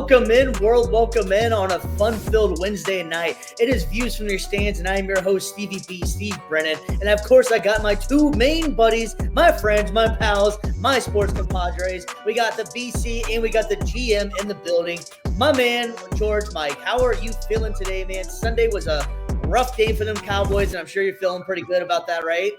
welcome in, world, welcome in on a fun-filled Wednesday night. It is Views from Your Stands, and I am your host, Stevie B, Steve Brennan. And of course, I got my two main buddies, my friends, my pals, my sports compadres. We got the BC and we got the GM in the building. My man, George Mike, how are you feeling today, man? Sunday was a rough day for them Cowboys, and I'm sure you're feeling pretty good about that, right?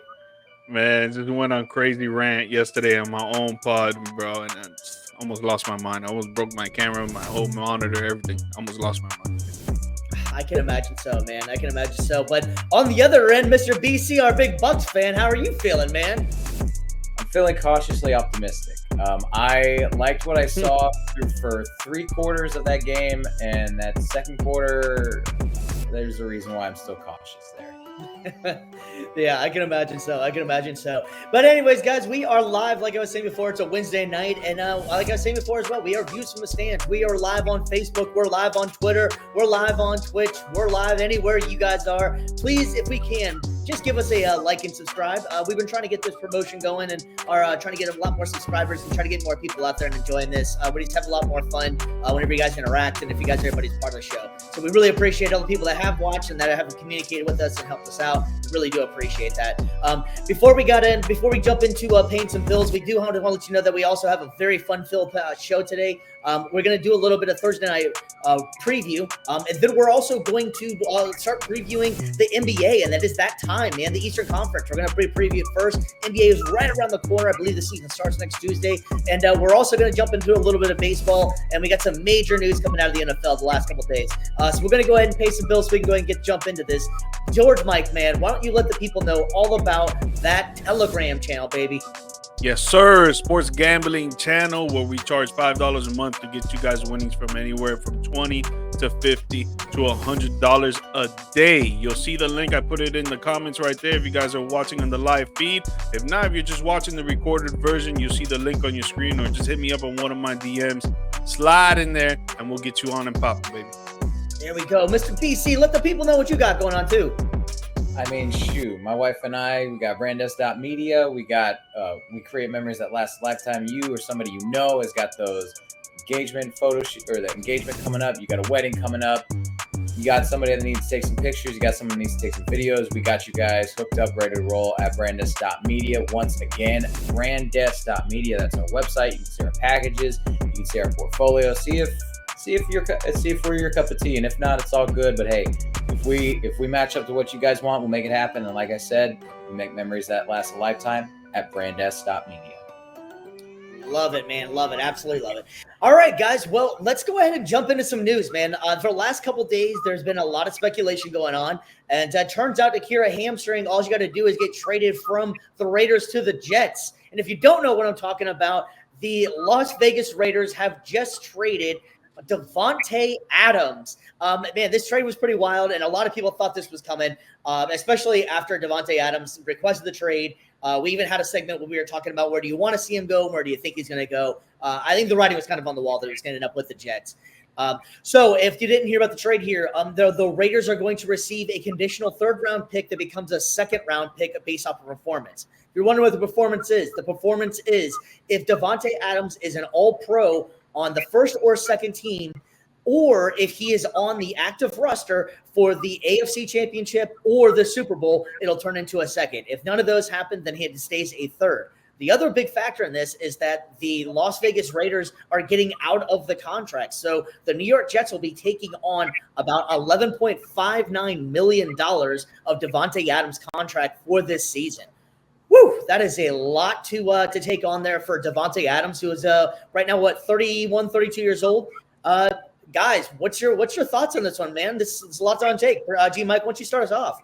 Man, just went on crazy rant yesterday on my own pod, bro, and I just almost lost my mind. I almost broke my camera, my whole monitor, everything. Almost lost my mind. I can imagine so, man. I can imagine so. But on the other end, Mr. BC, our big Bucks fan, how are you feeling, man? I'm feeling cautiously optimistic. I liked what I saw for 3 quarters of that game, and that second quarter, there's a reason why I'm still cautious there. Yeah, I can imagine so. But anyways, guys, we are live. Like I was saying before, it's a Wednesday night. And like I was saying before as well, we are Views from the Stands. We are live on Facebook. We're live on Twitter. We're live on Twitch. We're live anywhere you guys are. Please, if we can, just give us a like and subscribe. We've been trying to get this promotion going and are trying to get a lot more subscribers and try to get more people out there and enjoying this. We just have a lot more fun whenever you guys interact and if you guys, everybody's part of the show. So we really appreciate all the people that have watched and that have communicated with us and helped us out. We really do appreciate that. Before we jump into paying some bills, we do want to let you know that we also have a very fun-filled show today. We're going to do a little bit of Thursday night preview, and then we're also going to start previewing the NBA, and that is that time, man, the Eastern Conference. We're going to preview it first. NBA is right around the corner. I believe the season starts next Tuesday, and we're also going to jump into a little bit of baseball, and we got some major news coming out of the NFL the last couple of days. So we're going to go ahead and pay some bills so we can go ahead and jump into this. George Mike, man, why don't you let the people know all about that Telegram channel, baby? Yes, sir. Sports gambling channel where we charge $5 a month to get you guys winnings from anywhere from $20 to $50 to $100 a day. You'll see the link. I put it in the comments right there if you guys are watching on the live feed. If not, if you're just watching the recorded version, you'll see the link on your screen or just hit me up on one of my DMs. Slide in there and we'll get you on and popping, baby. There we go. Mr. PC, let the people know what you got going on too. I mean, shoot, my wife and I, we got brandes.media. We got, we create memories that last a lifetime. You or somebody you know has got those engagement photo or the engagement coming up. You got a wedding coming up. You got somebody that needs to take some pictures. You got someone that needs to take some videos. We got you guys hooked up, ready to roll at brandes.media. Once again, brandes.media. That's our website. You can see our packages. You can see our portfolio. See if we're your cup of tea, and if not, it's all good. But hey, if we match up to what you guys want, we'll make it happen. And like I said, we make memories that last a lifetime at brandes.media. Love it, man. Love it. Absolutely love it. All right, guys. Well, let's go ahead and jump into some news, man. For the last couple of days, there's been a lot of speculation going on. And turns out Akira hamstring, all you got to do is get traded from the Raiders to the Jets. And if you don't know what I'm talking about, the Las Vegas Raiders have just traded Davonte Adams. Man, this trade was pretty wild, and a lot of people thought this was coming, especially after Davonte Adams requested the trade. We even had a segment where we were talking about where do you want to see him go, where do you think he's going to go. I think the writing was kind of on the wall that he was going to end up with the Jets. So if you didn't hear about the trade here, the Raiders are going to receive a conditional third-round pick that becomes a second-round pick based off of performance. If you're wondering what the performance is if Davonte Adams is an all-pro on the first or second team, or if he is on the active roster for the AFC Championship or the Super Bowl, it'll turn into a second. If none of those happen, then he stays a third. The other big factor in this is that the Las Vegas Raiders are getting out of the contract. So the New York Jets will be taking on about $11.59 million of Davonte Adams' contract for this season. Woo, that is a lot to take on there for Davonte Adams, who is right now, 31, 32 years old. Guys, what's your thoughts on this one, man? This is a lot to take. G Mike, why don't you start us off?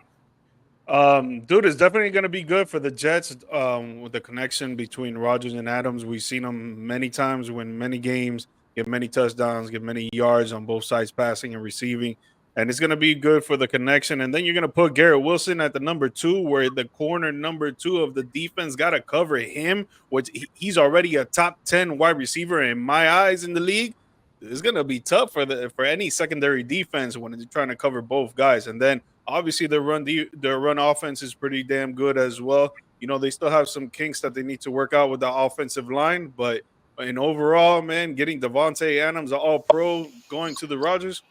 Dude, it's definitely going to be good for the Jets with the connection between Rodgers and Adams. We've seen them many times win many games, get many touchdowns, get many yards on both sides, passing and receiving. And it's going to be good for the connection. And then you're going to put Garrett Wilson at the number 2, where the corner number 2 of the defense got to cover him, which he's already a top 10 wide receiver in my eyes in the league. It's going to be tough for any secondary defense when they're trying to cover both guys. And then obviously their run offense is pretty damn good as well. You know, they still have some kinks that they need to work out with the offensive line, but And overall, man, getting Davonte Adams, an all-pro, going to the Rodgers,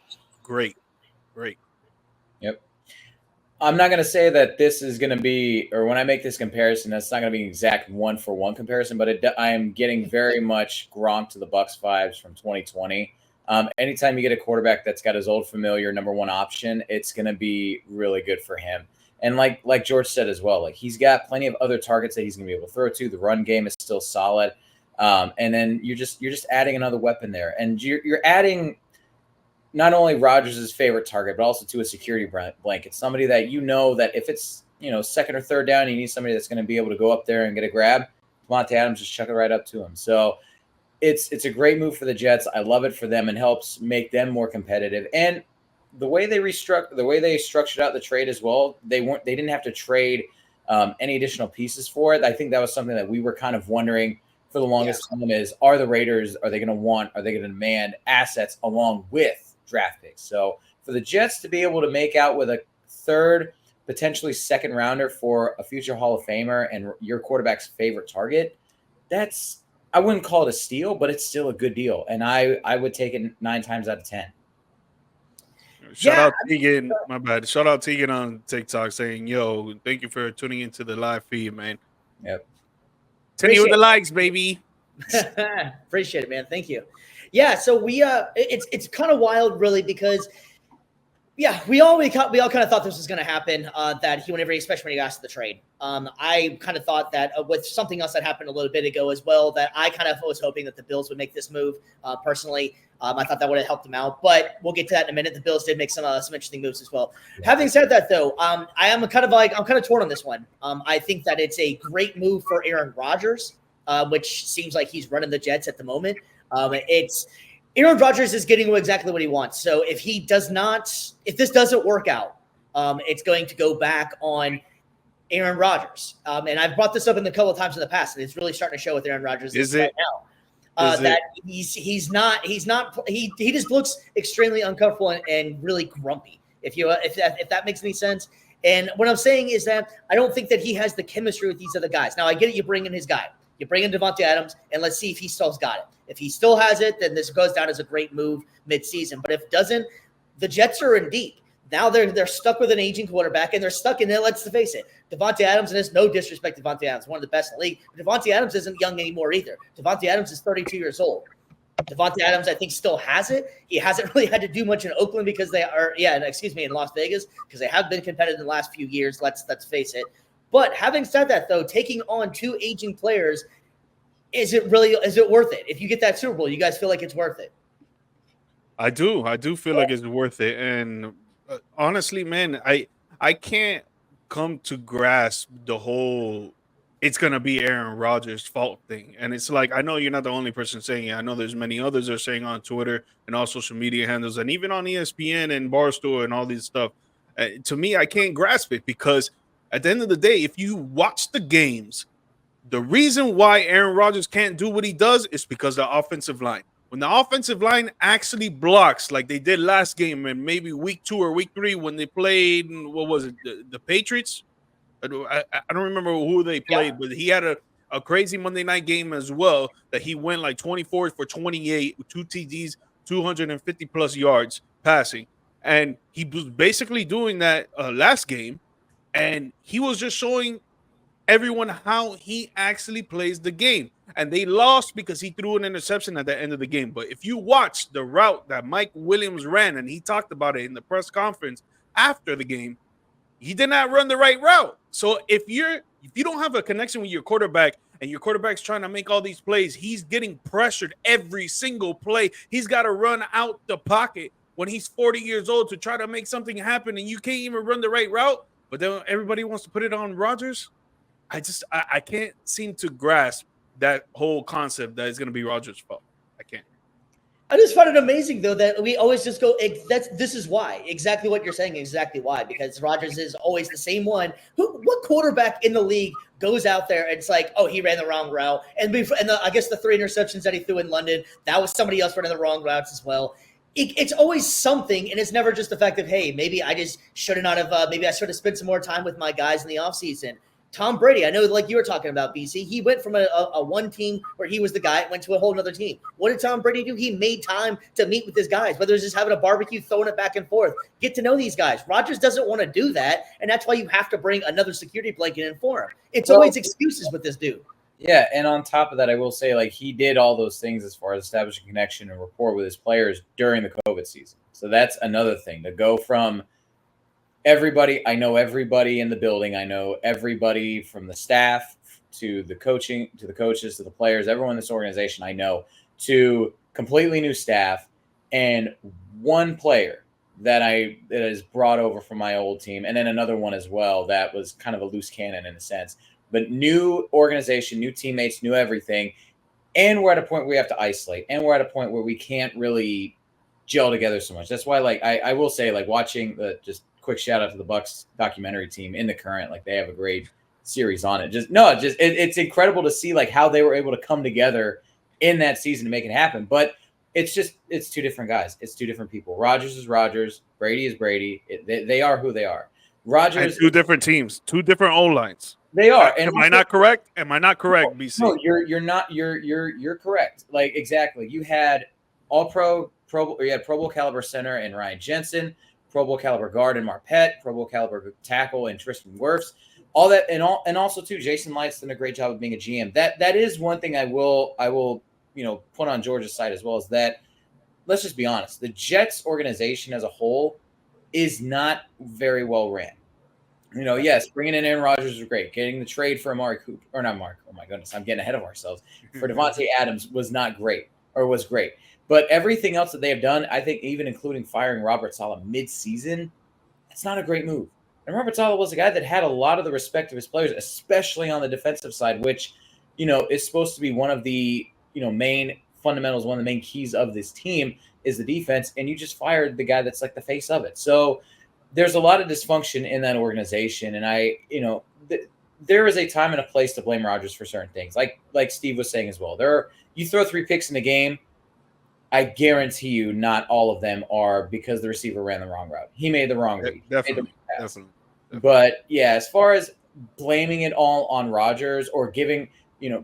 great. Yep. I'm not going to say that this is going to be, or when I make this comparison, that's not going to be an exact one-for-one comparison, but I am getting very much Gronk to the Bucks vibes from 2020. Anytime you get a quarterback that's got his old familiar number one option, it's going to be really good for him. And like George said as well, like he's got plenty of other targets that he's going to be able to throw to. The run game is still solid, and then you're just adding another weapon there, and you're adding not only Rodgers' favorite target, but also to a security blanket, somebody that that if it's second or third down, you need somebody that's going to be able to go up there and get a grab. Davonte Adams just chuck it right up to him. So it's a great move for the Jets. I love it for them and helps make them more competitive. And the way they structured out the trade as well, they didn't have to trade any additional pieces for it. I think that was something that we were kind of wondering for the longest time is, are they going to demand assets along with draft picks? So for the Jets to be able to make out with a third, potentially second rounder for a future Hall of Famer and your quarterback's favorite target, I wouldn't call it a steal, but it's still a good deal. And I would take it 9 times out of 10. Shout out Tegan. My bad. Shout out Tegan on TikTok saying, "Yo, thank you for tuning into the live feed, man." Yep. Continue with the likes, baby. Appreciate it, man. Thank you. Yeah, so we it's kind of wild, really, because we all kind of thought this was going to happen. That especially when he asked the trade. I kind of thought that with something else that happened a little bit ago as well, that I kind of was hoping that the Bills would make this move. Personally, I thought that would have helped them out, but we'll get to that in a minute. The Bills did make some interesting moves as well. Yeah. Having said that, though, I'm kind of torn on this one. I think that it's a great move for Aaron Rodgers, which seems like he's running the Jets at the moment. Aaron Rodgers is getting exactly what he wants. So if this doesn't work out, it's going to go back on Aaron Rodgers. And I've brought this up a couple of times in the past, and it's really starting to show with Aaron Rodgers right now. That he just looks extremely uncomfortable and really grumpy. If that makes any sense. And what I'm saying is that I don't think that he has the chemistry with these other guys. Now I get it. You bring in his guy. You bring in Davonte Adams, and let's see if he still's got it. If he still has it, then this goes down as a great move midseason. But if it doesn't, the Jets are in deep. Now they're stuck with an aging quarterback, and they're stuck in it. Let's face it. Davonte Adams, and it's no disrespect to Davonte Adams, one of the best in the league. But Davonte Adams isn't young anymore either. Davonte Adams is 32 years old. Davonte Adams, I think, still has it. He hasn't really had to do much in Oakland because in Las Vegas, because they have been competitive in the last few years. Let's face it. But having said that, though, taking on 2 aging players, is it worth it? If you get that Super Bowl, you guys feel like it's worth it? I do feel like it's worth it. And honestly, man, I can't come to grasp the whole it's going to be Aaron Rodgers' fault thing. And it's like, I know you're not the only person saying it. I know there's many others that are saying on Twitter and all social media handles and even on ESPN and Barstool and all these stuff. To me, I can't grasp it because at the end of the day, if you watch the games, the reason why Aaron Rodgers can't do what he does is because of the offensive line. When the offensive line actually blocks like they did last game and maybe week 2 or week 3 when they played, what was it, the Patriots? I don't remember who they played, but he had a crazy Monday night game as well that he went like 24 for 28, 2 TDs, 250 plus yards passing. And he was basically doing that last game. And he was just showing everyone how he actually plays the game. And they lost because he threw an interception at the end of the game. But if you watch the route that Mike Williams ran, and he talked about it in the press conference after the game, he did not run the right route. So if you don't have a connection with your quarterback and your quarterback's trying to make all these plays, he's getting pressured every single play. He's got to run out the pocket when he's 40 years old to try to make something happen, and you can't even run the right route. But then everybody wants to put it on Rodgers. I can't seem to grasp that whole concept that it's going to be Rodgers' fault. I can't. I just find it amazing, though, that we always just go, this is why. Exactly what you're saying, exactly why. Because Rodgers is always the same one. What quarterback in the league goes out there and it's like, oh, he ran the wrong route? I guess the 3 interceptions that he threw in London, that was somebody else running the wrong routes as well. It's always something, and it's never just the fact of, hey, maybe I just should have maybe I should have spent some more time with my guys in the offseason. Tom Brady, I know, like you were talking about, BC, he went from a one team where he was the guy, went to a whole other team. What did Tom Brady do? He made time to meet with his guys, whether it's just having a barbecue, throwing it back and forth, get to know these guys. Rodgers doesn't want to do that, and that's why you have to bring another security blanket in for him. It's always excuses with this dude. Yeah, and on top of that, I will say, like, he did all those things as far as establishing connection and rapport with his players during the COVID season. So that's another thing, to go from everybody, I know everybody in the building, I know everybody from the staff to the coaching, to the coaches, to the players, everyone in this organization I know, to completely new staff and one player that is brought over from my old team, and then another one as well that was kind of a loose cannon in a sense. But new organization, new teammates, new everything. And we're at a point where we have to isolate. And we're at a point where we can't really gel together so much. That's why, like, I will say, like, watching just quick shout out to the Bucks documentary team in The Current. Like, they have a great series on it. It's incredible to see, like, how they were able to come together in that season to make it happen. But it's two different guys. It's two different people. Rodgers is Rodgers. Brady is Brady. They are who they are. Rodgers. And two different teams, two different O-lines. They are. And am I not correct? Am I not correct, BC? No, you're not. You're correct. Like, exactly. You had all Pro you had Pro Bowl caliber center and Ryan Jensen, Pro Bowl caliber guard and Marpet, Pro Bowl caliber tackle and Tristan Wirfs. All that, and also too, Jason Light's done a great job of being a GM. That is one thing I will put on George's side as well, is that, let's just be honest, the Jets organization as a whole is not very well ran. Yes, bringing in Aaron Rodgers was great. Getting the trade for Amari Cooper, or not Mark. Oh my goodness, I'm getting ahead of ourselves. For Davonte Adams was great. But everything else that they have done, I think, even including firing Robert Saleh mid-season, it's not a great move. And Robert Saleh was a guy that had a lot of the respect of his players, especially on the defensive side, which, is supposed to be one of the, main fundamentals, one of the main keys of this team is the defense. And you just fired the guy that's like the face of it. So there's a lot of dysfunction in that organization. And there is a time and a place to blame Rodgers for certain things. Like Steve was saying as well, you throw 3 picks in the game, I guarantee you not all of them are because the receiver ran the wrong route. He made the wrong read. Definitely. But yeah, as far as blaming it all on Rodgers or giving,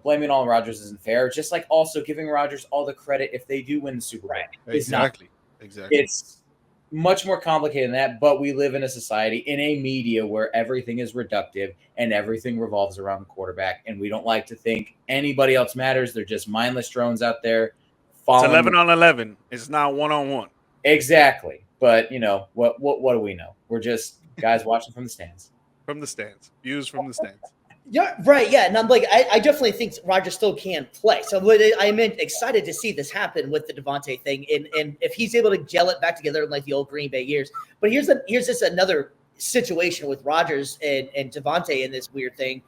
blaming it all on Rodgers isn't fair. Just like also giving Rodgers all the credit if they do win the Super Bowl. Exactly. It's much more complicated than that, but we live in a society, in a media where everything is reductive and everything revolves around the quarterback, and we don't like to think anybody else matters. They're just mindless drones out there. It's 11 on 11. It's not 1-on-1. Exactly. But, what do we know? We're just guys watching from the stands. From the stands. Views from the stands. Yeah, right. Yeah, and I'm like, I definitely think Rodgers still can play. So I'm excited to see this happen with the Davonte thing, and if he's able to gel it back together in like the old Green Bay years. But here's just another situation with Rodgers and Davonte in this weird thing.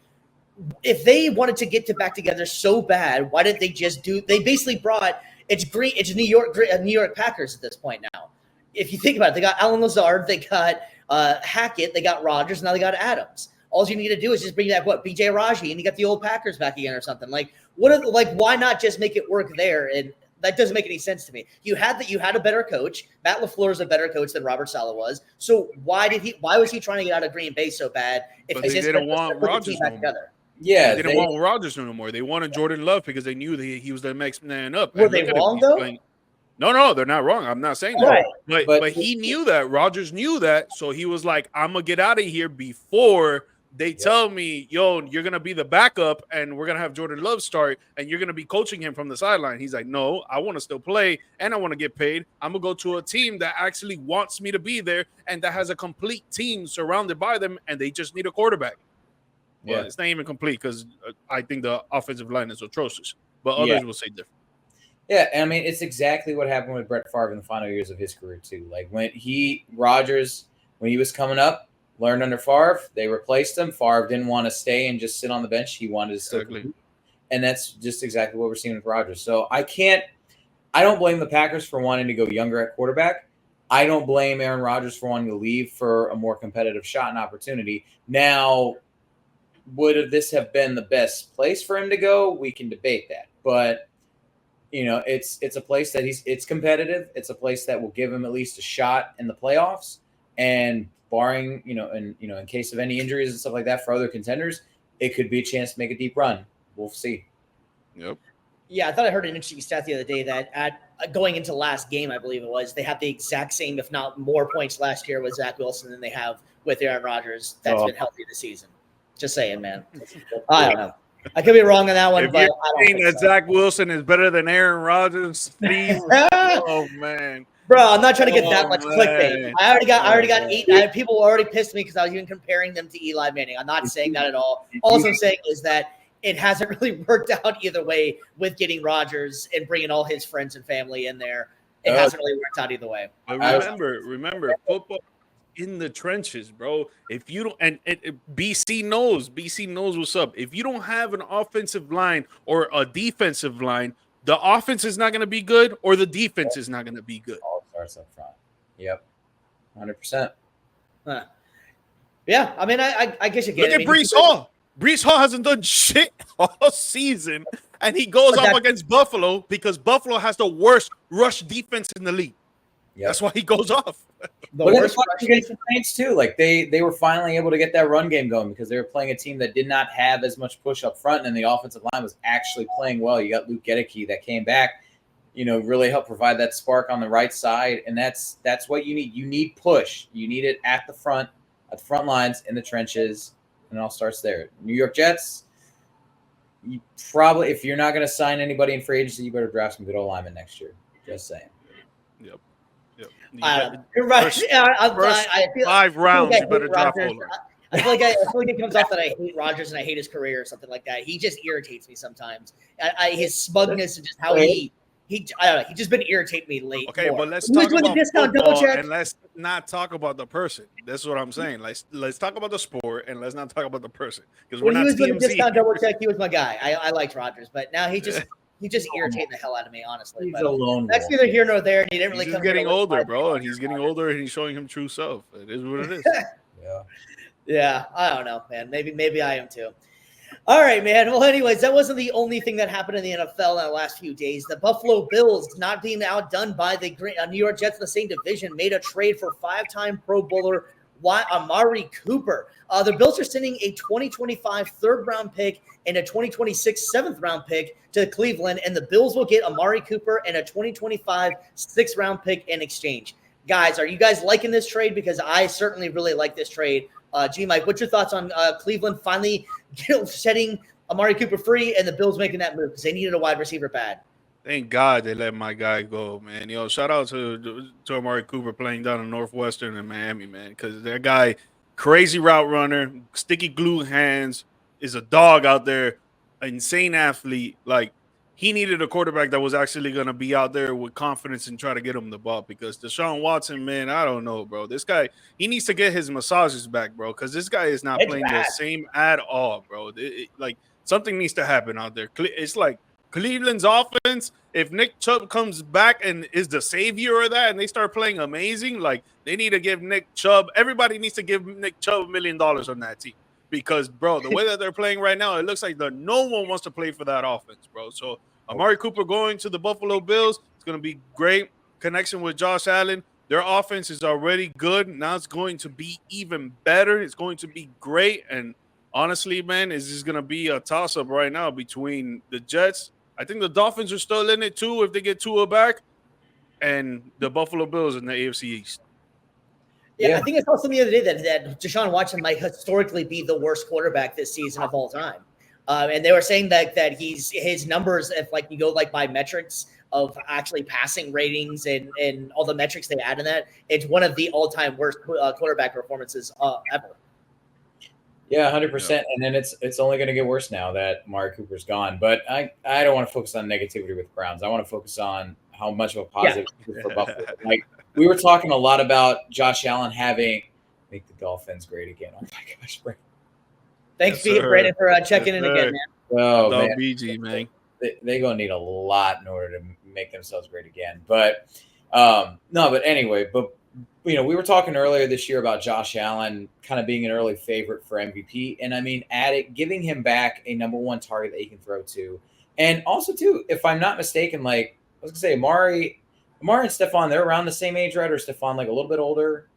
If they wanted to get back together so bad, why didn't they just do? They basically brought it's New York Packers at this point now. If you think about it, they got Alan Lazard, they got Hackett, they got Rodgers, now they got Adams. All you need to do is just bring back BJ Raji, and you got the old Packers back again or something. Like, why not just make it work there? And that doesn't make any sense to me. You had a better coach. Matt LaFleur is a better coach than Robert Saleh was. So why was he trying to get out of Green Bay so bad? If they didn't want Rodgers back together. Yeah, they didn't want Rodgers no more. They wanted Jordan Love because they knew that he was the next man up. Were they wrong though? No, they're not wrong. I'm not saying that. Right. But he knew that. Rodgers knew that. So he was like, I'm going to get out of here before they tell me, yo, you're going to be the backup and we're going to have Jordan Love start and you're going to be coaching him from the sideline. He's like, no, I want to still play and I want to get paid. I'm going to go to a team that actually wants me to be there and that has a complete team surrounded by them and they just need a quarterback. Yeah, well, it's not even complete because I think the offensive line is atrocious, but others will say different. Yeah, I mean, it's exactly what happened with Brett Favre in the final years of his career too. Like when Rodgers was coming up, learned under Favre, they replaced him. Favre didn't want to stay and just sit on the bench. He wanted to still compete. And that's just exactly what we're seeing with Rodgers. So I don't blame the Packers for wanting to go younger at quarterback. I don't blame Aaron Rodgers for wanting to leave for a more competitive shot and opportunity. Now, would this have been the best place for him to go? We can debate that. But, it's a place that it's competitive. It's a place that will give him at least a shot in the playoffs. And barring, in case of any injuries and stuff like that for other contenders, it could be a chance to make a deep run. We'll see. Yep. Yeah, I thought I heard an interesting stat the other day that at going into last game, I believe it was, they have the exact same, if not more points last year with Zach Wilson than they have with Aaron Rodgers. That's been healthy this season. Just saying, man. I don't know. I could be wrong on that one, If but you're I don't saying think that so. Zach Wilson is better than Aaron Rodgers, please. Oh man. Bro, I'm not trying to get that much man. clickbait. I already got 8. People were already pissed at me because I was even comparing them to Eli Manning. I'm not saying that at all. All I'm saying is that it hasn't really worked out either way with getting Rodgers and bringing all his friends and family in there. It hasn't really worked out either way. But remember, football in the trenches, bro. If you don't, and BC knows what's up. If you don't have an offensive line or a defensive line, the offense is not going to be good, or the defense is not going to be good. All starts up front. Yep, 100%. Yeah, I mean, I guess you get Look it. at Brees Hall. Brees Hall hasn't done shit all season, and he goes off against Buffalo because Buffalo has the worst rush defense in the league. Yep. That's why he goes off. Look at the Bucs against the Saints too. Like they were finally able to get that run game going because they were playing a team that did not have as much push up front, and the offensive line was actually playing well. You got Luke Gedeke that came back, really helped provide that spark on the right side, and that's what you need. You need push. You need it at the front lines, in the trenches, and it all starts there. New York Jets. You probably, if you're not going to sign anybody in free agency, you better draft some good old linemen next year. Just saying. Yep. You're right. First I feel 5 rounds, you better draft Rodgers. Fuller. I feel like it comes off that I hate Rodgers and I hate his career or something like that. He just irritates me sometimes. His smugness and just how I don't know. He's just been irritating me late. Okay, more. but let's talk about discount football double check. and let's not talk about the person. That's what I'm saying. Let's talk about the sport and let's not talk about the person because we're not with the TMZ. discount double check, he was my guy. I liked Rodgers, but now he just irritating the hell out of me, honestly. He's alone. That's neither here nor there. And he didn't really He's come getting here with older, five bro, and years. he's getting older and he's showing him true self. It is what it is. Yeah, I don't know, man. Maybe I am too. All right, man. Well, anyways, that wasn't the only thing that happened in the NFL in the last few days. The Buffalo Bills, not being outdone by the New York Jets in the same division, made a trade for 5-time Pro Bowler Amari Cooper. The Bills are sending a 2025 third-round pick and a 2026 seventh-round pick to Cleveland, and the Bills will get Amari Cooper and a 2025 sixth-round pick in exchange. Guys, are you guys liking this trade? Because I certainly really like this trade. Mike, what's your thoughts on Cleveland finally setting Amari Cooper free and the Bills making that move because they needed a wide receiver bad? Thank God they let my guy go, man. Shout out to Amari Cooper playing down in Northwestern and Miami, man, because that guy, crazy route runner, sticky glue hands, is a dog out there, insane athlete. Like, he needed a quarterback that was actually going to be out there with confidence and try to get him the ball because Deshaun Watson, man, I don't know, bro. This guy, he needs to get his massages back, bro, because this guy is not playing the same at all, bro. Like, something needs to happen out there. It's like Cleveland's offense, if Nick Chubb comes back and is the savior of that and they start playing amazing, like, they need to give Nick Chubb, everybody needs to give Nick Chubb $1 million on that team. Because, bro, the way that they're playing right now, it looks like no one wants to play for that offense, bro. So Amari Cooper going to the Buffalo Bills, it's going to be great. Connection with Josh Allen. Their offense is already good. Now it's going to be even better. It's going to be great. And honestly, man, it's just going to be a toss-up right now between the Jets. I think the Dolphins are still in it, too, if they get Tua back, and the Buffalo Bills in the AFC East. Yeah, I think I saw something the other day that Deshaun Watson might historically be the worst quarterback this season of all time. And they were saying that his numbers, if like you go like by metrics of actually passing ratings and all the metrics they add in that, it's one of the all-time worst quarterback performances ever. Yeah, 100%. And then it's only going to get worse now that Amari Cooper's gone. But I don't want to focus on negativity with Browns. I want to focus on how much of a positive for Buffalo. Like, we were talking a lot about Josh Allen make the Dolphins great again. Oh my gosh, Brandon. Thanks, Brandon, for checking in again, man. Oh, man. BG, man. They're going to need a lot in order to make themselves great again. But but anyway, we were talking earlier this year about Josh Allen kind of being an early favorite for MVP. And I mean, giving him back a number one target that he can throw to. And also, too, if I'm not mistaken, like I was going to say, Amari and Stephon, they're around the same age, right? Or Stephon like a little bit older?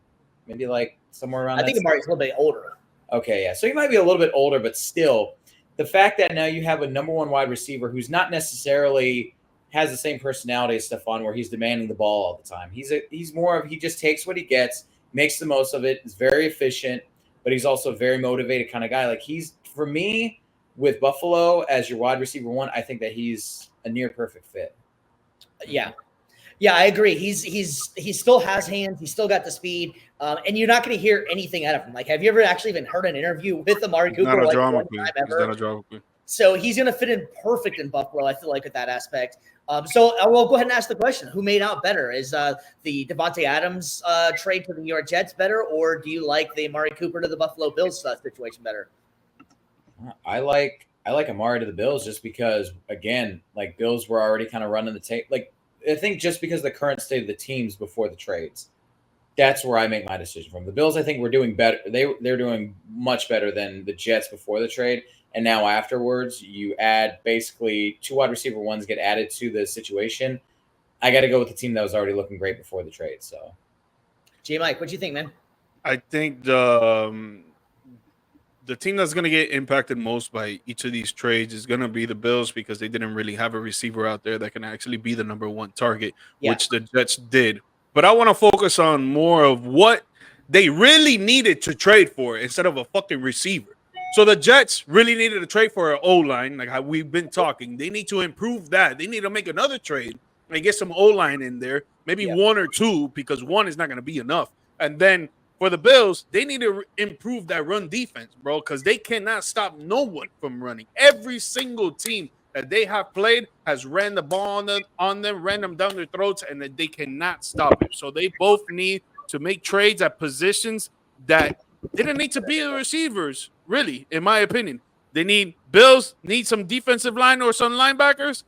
Maybe like somewhere around I think Amari's a little bit older. Okay, yeah. So he might be a little bit older, but still, the fact that now you have a number one wide receiver who's not necessarily has the same personality as Stephon, where he's demanding the ball all the time. He's more of he just takes what he gets, makes the most of it. Is very efficient, but he's also a very motivated kind of guy. Like he's for me with Buffalo as your wide receiver one, I think that he's a near perfect fit. Yeah. Yeah, I agree. He still has hands. He's still got the speed, and you're not going to hear anything out of him. Like, have you ever actually even heard an interview with Amari Cooper? Not a like drama one queen. time He's ever? not a drama queen. So he's going to fit in perfect in Buffalo. I feel like with that aspect. So I will go ahead and ask the question: who made out better? Is the Davonte Adams trade to the New York Jets better, or do you like the Amari Cooper to the Buffalo Bills situation better? I like Amari to the Bills just because, again, like Bills were already kind of running the tape. Like I think just because of the current state of the teams before the trades, that's where I make my decision from. The Bills, I think, were doing better. They're doing much better than the Jets before the trade. And now afterwards, you add basically 2 wide receiver ones get added to the situation. I got to go with the team that was already looking great before the trade. So, J. Mike, what do you think, man? I think the team that's going to get impacted most by each of these trades is going to be the Bills because they didn't really have a receiver out there that can actually be the number one target, which the Jets did. But I want to focus on more of what they really needed to trade for instead of a fucking receiver. So the Jets really needed to trade for an O-line, like how we've been talking. They need to improve that. They need to make another trade and get some O-line in there, maybe 1 or 2, because 1 is not going to be enough. And then for the Bills, they need to improve that run defense, bro, because they cannot stop no one from running. Every single team that they have played has ran the ball on them, ran them down their throats, and that they cannot stop it. So they both need to make trades at positions that didn't need to be the receivers, really, in my opinion. Bills need some defensive line or some linebackers.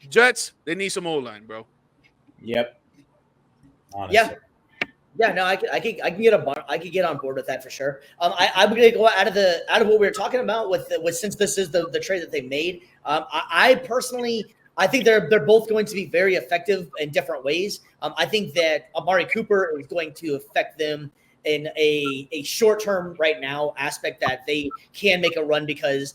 Jets, they need some O-line, bro. Yep. Honestly. Yeah. Yeah, no, I could get on board with that for sure. I'm going to go out of what we were talking about with since this is the trade that they made. I personally, I think they're both going to be very effective in different ways. I think that Amari Cooper is going to affect them in a short term right now aspect that they can make a run because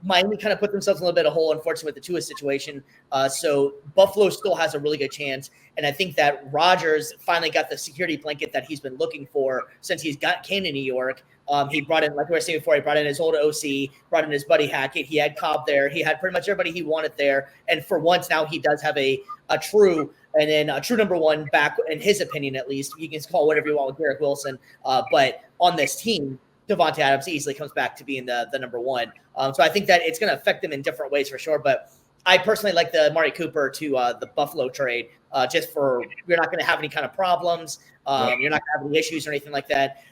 Miami kind of put themselves in a little bit of a hole, unfortunately, with the Tua situation. So Buffalo still has a really good chance. And I think that Rodgers finally got the security blanket that he's been looking for since came to New York. He brought in, like we were saying before, he brought in his old OC, brought in his buddy Hackett. He had Cobb there. He had pretty much everybody he wanted there. And for once now he does have a true number one back, in his opinion at least. You can call whatever you want with Garrett Wilson. But on this team, Davonte Adams easily comes back to being the number one. So I think that it's going to affect them in different ways for sure. But I personally like the Amari Cooper to the Buffalo trade just for you're not going to have any kind of problems. You're not going to have any issues or anything like that.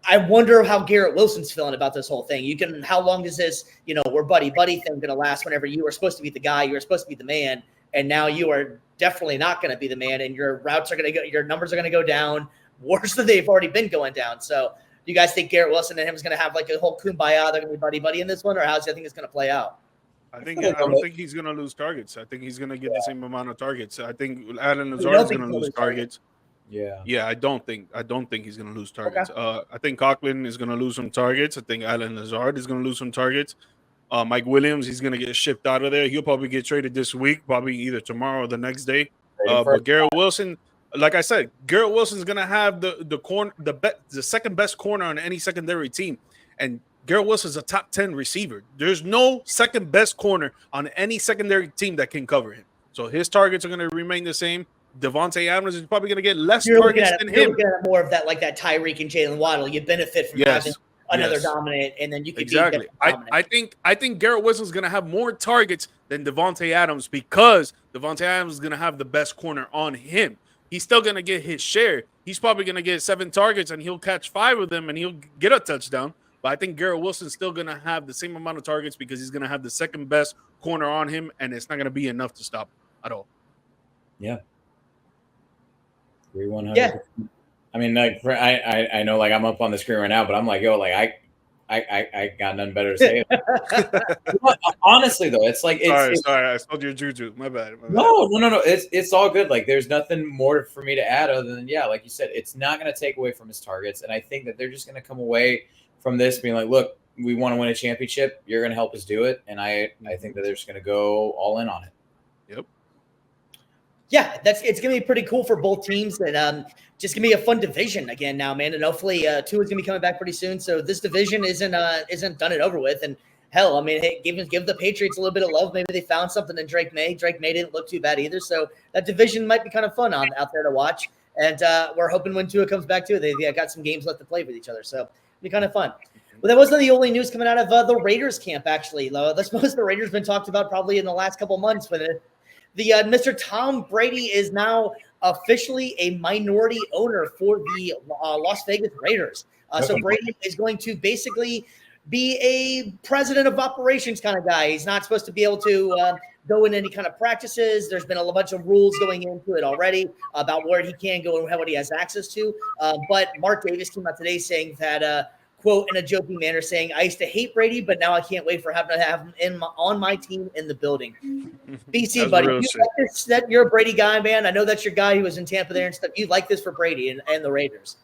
I wonder how Garrett Wilson's feeling about this whole thing. How long is this, we're buddy thing going to last whenever you were supposed to be the guy, you were supposed to be the man, and now you are definitely not going to be the man, and your numbers are going to go down worse than they've already been going down. So do you guys think Garrett Wilson and him is going to have like a whole kumbaya? They're going to be buddy in this one, or how do you think it's going to play out? I don't think he's going to lose targets. I think he's going to get the same amount of targets. I think Allen Lazard is going to lose targets. Yeah. I don't think he's going to lose targets. Okay. I think Coughlin is going to lose some targets. I think Allen Lazard is going to lose some targets. Mike Williams, he's going to get shipped out of there. He'll probably get traded this week, probably either tomorrow or the next day. But Garrett Wilson, like I said, Garrett Wilson's going to have the second best corner on any secondary team, and Garrett Wilson's a top 10 receiver. There's no second best corner on any secondary team that can cover him. So his targets are going to remain the same. Davonte Adams is probably going to get less targets than him. You're looking at more of that, like that Tyreek and Jalen Waddle. You benefit from having another dominant, and then you can exactly. I think Garrett Wilson's going to have more targets than Davonte Adams because Davonte Adams is going to have the best corner on him. He's still going to get his share. He's probably going to get 7 targets, and he'll catch 5 of them, and he'll get a touchdown. But I think Garrett Wilson's still going to have the same amount of targets because he's going to have the second best corner on him, and it's not going to be enough to stop him at all. Yeah. 100. Yeah. I mean, like I know, like I'm up on the screen right now, but I'm like, yo, like I got nothing better to say. Honestly, though, it's like sorry, I spelled your juju. My bad. No. It's all good. Like, there's nothing more for me to add other than like you said, it's not going to take away from his targets, and I think that they're just going to come away from this being like, look, we want to win a championship. You're going to help us do it. And I think that they're just going to go all in on it. Yep. Yeah, it's gonna be pretty cool for both teams, and just gonna be a fun division again now, man. And hopefully, Tua is gonna be coming back pretty soon. So this division isn't done and over with. And hell, I mean, hey, give the Patriots a little bit of love. Maybe they found something in Drake May. Drake May didn't look too bad either. So that division might be kind of fun out there to watch. And we're hoping when Tua comes back too, they got some games left to play with each other. So it'll be kind of fun. But that wasn't the only news coming out of the Raiders camp, actually. That's most of the Raiders been talked about probably in the last couple months. With it. The Mr. Tom Brady is now officially a minority owner for the Las Vegas Raiders. So Brady is going to basically be a president of operations kind of guy. He's not supposed to be able to go in any kind of practices. There's been a bunch of rules going into it already about where he can go and what he has access to. But Mark Davis came out today saying that, quote, in a joking manner, saying, I used to hate Brady, but now I can't wait for having to have him on my team in the building. BC, buddy, you're a Brady guy, man. I know that's your guy who was in Tampa there and stuff. You like this for Brady and the Raiders.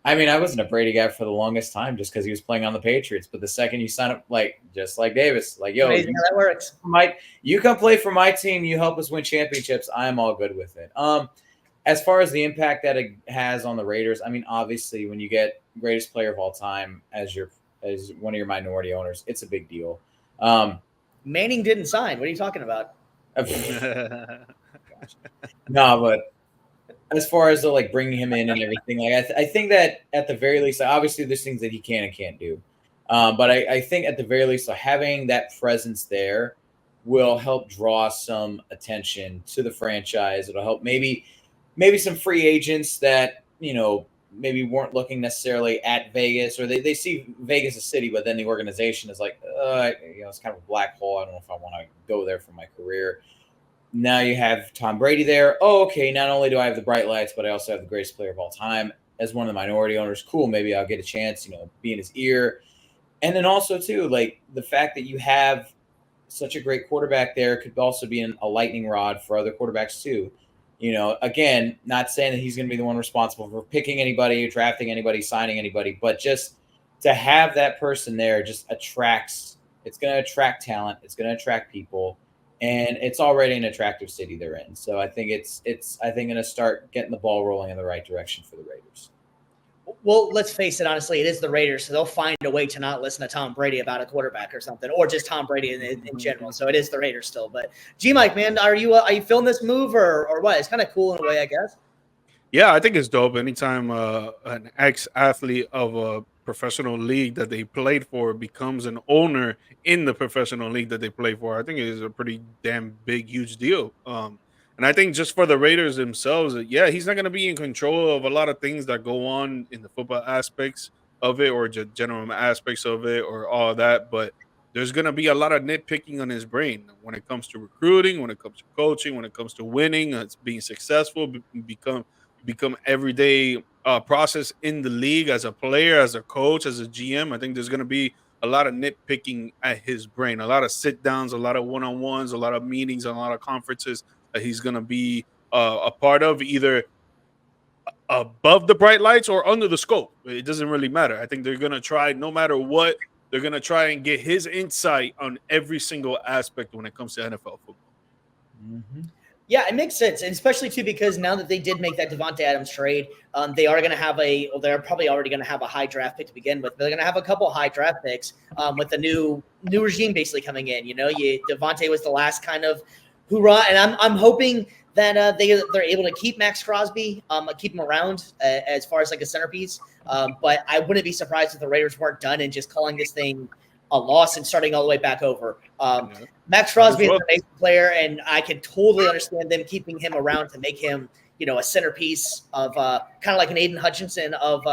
I mean, I wasn't a Brady guy for the longest time just because he was playing on the Patriots. But the second you sign up, just like Davis, like, yo, amazing how that works. You come play for my team, you help us win championships, I'm all good with it. As far as the impact that it has on the Raiders, I mean, obviously, when you get greatest player of all time as one of your minority owners, it's a big deal. Manning didn't sign. What are you talking about? No, but as far as like bringing him in and everything, like I think that at the very least, obviously there's things that he can and can't do, but I think at the very least, so having that presence there will help draw some attention to the franchise. It'll help maybe some free agents that maybe weren't looking necessarily at Vegas, or they see Vegas a city, but then the organization is like, it's kind of a black hole. I don't know if I want to go there for my career. Now you have Tom Brady there. Oh, okay. Not only do I have the bright lights, but I also have the greatest player of all time as one of the minority owners. Cool. Maybe I'll get a chance, be in his ear. And then also too, like the fact that you have such a great quarterback there could also be a lightning rod for other quarterbacks too. Again, not saying that he's going to be the one responsible for picking anybody, drafting anybody, signing anybody, but just to have that person there just it's going to attract talent. It's going to attract people, and it's already an attractive city they're in. So I think it's going to start getting the ball rolling in the right direction for the Raiders. Well, let's face it, honestly, it is the Raiders, so they'll find a way to not listen to Tom Brady about a quarterback or something, or just Tom Brady in general. So it is the Raiders still. But G-Mike, man, are you feeling this move or what? It's kind of cool in a way, I guess. Yeah, I think it's dope. Anytime an ex-athlete of a professional league that they played for becomes an owner in the professional league that they play for, I think it is a pretty damn big, huge deal. And I think just for the Raiders themselves, yeah, he's not going to be in control of a lot of things that go on in the football aspects of it or general aspects of it or all of that. But there's going to be a lot of nitpicking on his brain when it comes to recruiting, when it comes to coaching, when it comes to winning, being successful, become everyday process in the league as a player, as a coach, as a GM. I think there's going to be a lot of nitpicking at his brain, a lot of sit downs, a lot of one-on-ones, a lot of meetings, a lot of conferences that he's going to be a part of, either above the bright lights or under the scope. It doesn't really matter. I think they're going to try, no matter what, they're going to try and get his insight on every single aspect when it comes to NFL football. Mm-hmm. Yeah, it makes sense, and especially too because now that they did make that Davonte Adams trade, they are going to have they're probably already going to have a high draft pick to begin with. They're going to have a couple high draft picks with the new regime basically coming in. Davonte was the last kind of hoorah, and I'm hoping that they're able to keep Max Crosby, keep him around as far as like a centerpiece. But I wouldn't be surprised if the Raiders weren't done and just calling this thing a loss and starting all the way back over. Max Crosby is an amazing player, and I can totally understand them keeping him around to make him, a centerpiece of kind of like an Aiden Hutchinson of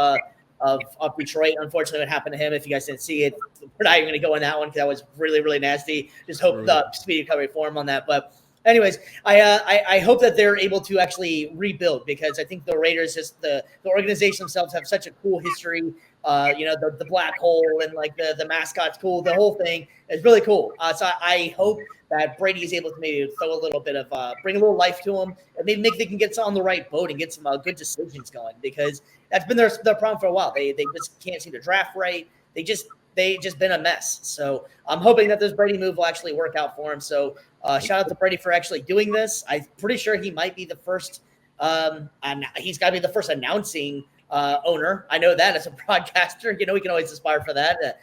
Detroit. Unfortunately, what happened to him, if you guys didn't see it, we're not even going to go in that one because that was really, really nasty. Just hope the speedy recovery for him on that. But anyways, I hope that they're able to actually rebuild, because I think the Raiders, the organization themselves, have such a cool history. The black hole and like the mascot's cool. The whole thing is really cool. So I hope that Brady is able to maybe throw a little bit of bring a little life to him, and maybe they can get on the right boat and get some good decisions going, because that's been their problem for a while. They just can't seem to draft right. they just been a mess. So I'm hoping that this Brady move will actually work out for him. So shout out to Brady for actually doing this. I'm pretty sure he might be the first. And he's got to be the first announcing owner. I know that as a broadcaster, we can always aspire for that,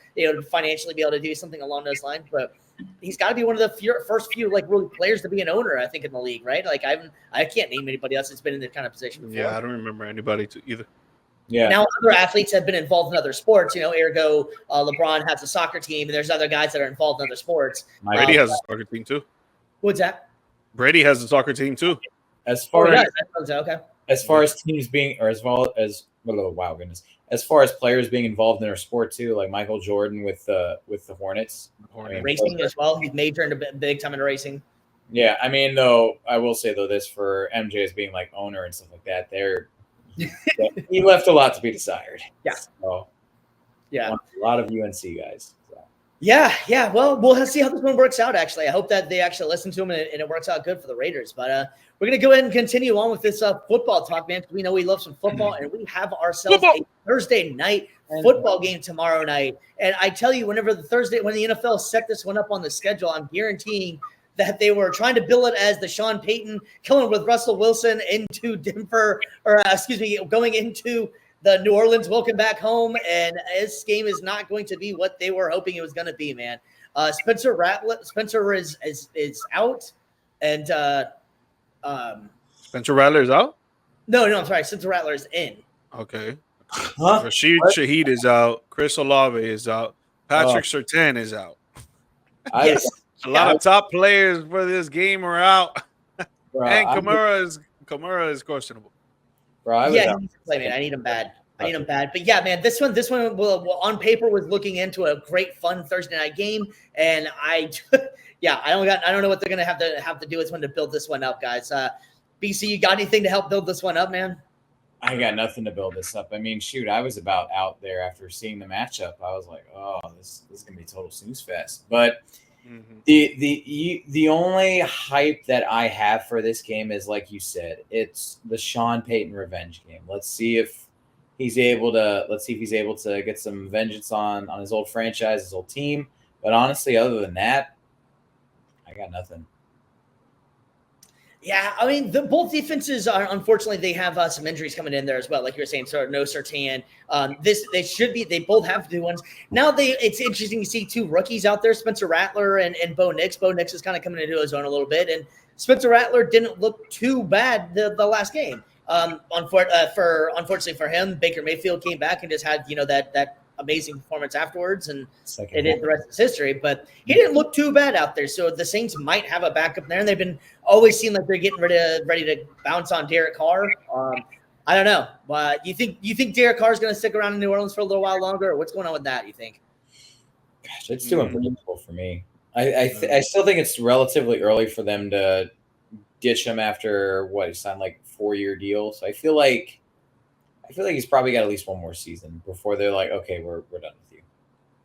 financially be able to do something along those lines. But he's got to be one of the first few like really players to be an owner, I think, in the league, right? Like I can't name anybody else that's been in that kind of position before. Yeah, I don't remember anybody either. Yeah. Now other athletes have been involved in other sports. Ergo, LeBron has a soccer team, and there's other guys that are involved in other sports. Brady has a soccer team too. What's that? Brady has a soccer team too. As far as okay. As far as teams being, or as well as wow, goodness, as far as players being involved in their sport too, like Michael Jordan with the Hornets, racing as well. He's majored into big time in racing. Yeah, I mean, though, I will say though this for MJ as being like owner and stuff like that, he left a lot to be desired. Yeah. So, yeah. A lot of UNC guys. So. Yeah. Well, we'll see how this one works out. Actually, I hope that they actually listen to him and it works out good for the Raiders. But we're gonna go ahead and continue on with this football talk, man. We know we love some football, and we have ourselves a Thursday night football game tomorrow night. And I tell you, when the NFL set this one up on the schedule, I'm guaranteeing that they were trying to bill it as the Sean Payton killing with Russell Wilson into Denver, going into the New Orleans, welcome back home. And this game is not going to be what they were hoping it was going to be, man. Spencer is out, and Spencer Rattler is out? No, I'm sorry. Spencer Rattler is in. Okay. Rashid Shaheed is out. Chris Olave is out. Patrick Surtain is out. Yes. A lot of top players for this game are out. And Kamara is questionable. Bro, he needs to play, man. I need him bad. But yeah, man, this one will on paper was looking into a great, fun Thursday night game, and I don't know what they're gonna have to do. It's when to build this one up, guys. BC, you got anything to help build this one up, man? I got nothing to build this up. I mean, shoot, I was about out there after seeing the matchup. I was like, oh, this is gonna be a total snooze fest. But the only hype that I have for this game is, like you said, it's the Sean Payton revenge game. Let's see if he's able to get some vengeance on his old franchise, his old team. But honestly, other than that, I got nothing. Yeah, I mean, both defenses are, unfortunately, they have some injuries coming in there as well. Like you were saying, so no Surtain. They both have good ones. Now it's interesting to see two rookies out there, Spencer Rattler and Bo Nix. Bo Nix is kind of coming into his own a little bit, and Spencer Rattler didn't look too bad the last game. Unfortunately for him, Baker Mayfield came back and just had that amazing performance afterwards, and the rest is history. But he didn't look too bad out there. So the Saints might have a backup there, and they've been always seem like they're getting ready to bounce on Derek Carr. I don't know. You think Derek Carr is going to stick around in New Orleans for a little while longer, or what's going on with that? You think? Gosh, it's too unpredictable for me. I still think it's relatively early for them to ditch him after he signed like 4-year deal. So I feel like he's probably got at least one more season before they're like, okay, we're done with you.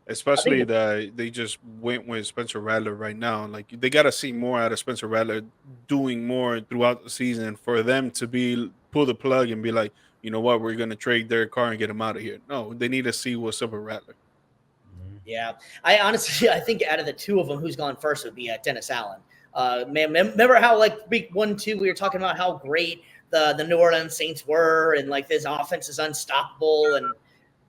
Especially that they just went with Spencer Rattler right now. Like, they got to see more out of Spencer Rattler doing more throughout the season for them to pull the plug and be like, you know what, we're going to trade Derek Carr and get him out of here. No, they need to see what's up with Rattler. Yeah, I think out of the two of them, who's gone first would be Dennis Allen. Man, remember how like week 1-2 we were talking about how great the New Orleans Saints were, and like this offense is unstoppable, and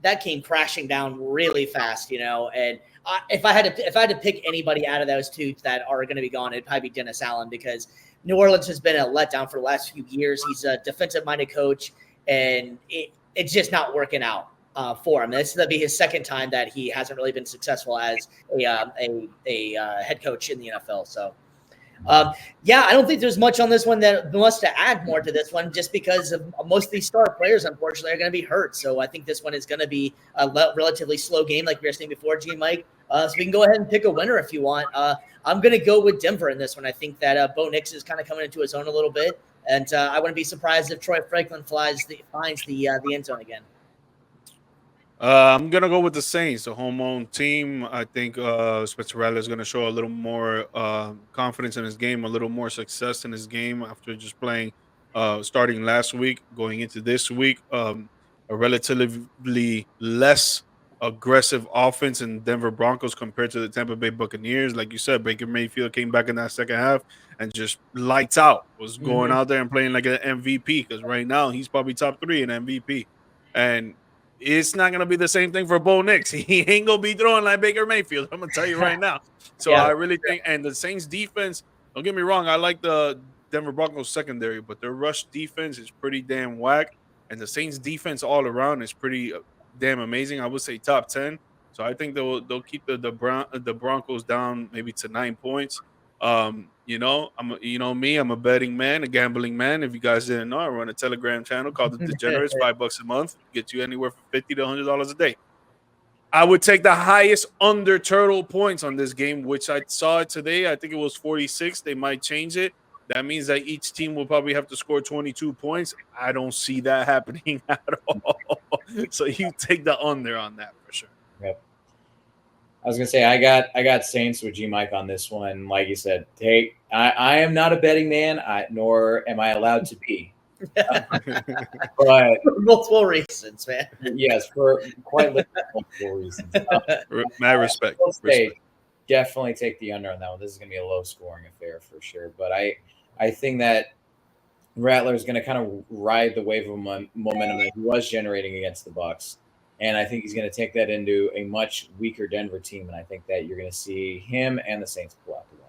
that came crashing down really fast, And if I had to pick anybody out of those two that are going to be gone, it'd probably be Dennis Allen, because New Orleans has been a letdown for the last few years. He's a defensive-minded coach, and it's just not working out for him. This will be his second time that he hasn't really been successful as a head coach in the NFL. So. I don't think there's much on this one that wants to add more to this one, just because of most of these star players, unfortunately, are going to be hurt. So I think this one is going to be a relatively slow game, like we were saying before, G-Mike. So we can go ahead and pick a winner if you want. I'm going to go with Denver in this one. I think that Bo Nix is kind of coming into his own a little bit, and I wouldn't be surprised if Troy Franklin finds the end zone again. I'm going to go with the Saints, the home-owned team. I think Spencer Rattler is going to show a little more confidence in his game, a little more success in his game after just playing, starting last week, going into this week, a relatively less aggressive offense in Denver Broncos compared to the Tampa Bay Buccaneers. Like you said, Baker Mayfield came back in that second half and just lights out, was going out there and playing like an MVP, because right now he's probably top 3 in MVP. And it's not going to be the same thing for Bo Nix. He ain't going to be throwing like Baker Mayfield. I'm going to tell you right now. So Yeah. I really think, and the Saints defense, don't get me wrong, I like the Denver Broncos secondary, but their rush defense is pretty damn whack. And the Saints defense all around is pretty damn amazing. I would say top 10. So I think they'll keep the Broncos down maybe to 9 points. I'm a betting man, a gambling man. If you guys didn't know, I run a Telegram channel called The Degenerates, $5 a month, get you anywhere from $50 to $100 a day. I would take the highest under total points on this game, which I saw it today. I think it was 46. They might change it. That means that each team will probably have to score 22 points. I don't see that happening at all. So you take the under on that for sure. Yep. I was gonna say I got Saints with G Mike on this one. Like you said, hey, I am not a betting man, nor am I allowed to be. But for multiple reasons, man. Yes, for quite literally multiple reasons. Mad respect. Definitely take the under on that one. This is gonna be a low scoring affair for sure. But I think that Rattler is going to kind of ride the wave of momentum that he was generating against the Bucs, and I think he's going to take that into a much weaker Denver team, and I think that you're going to see him and the Saints pull out the win.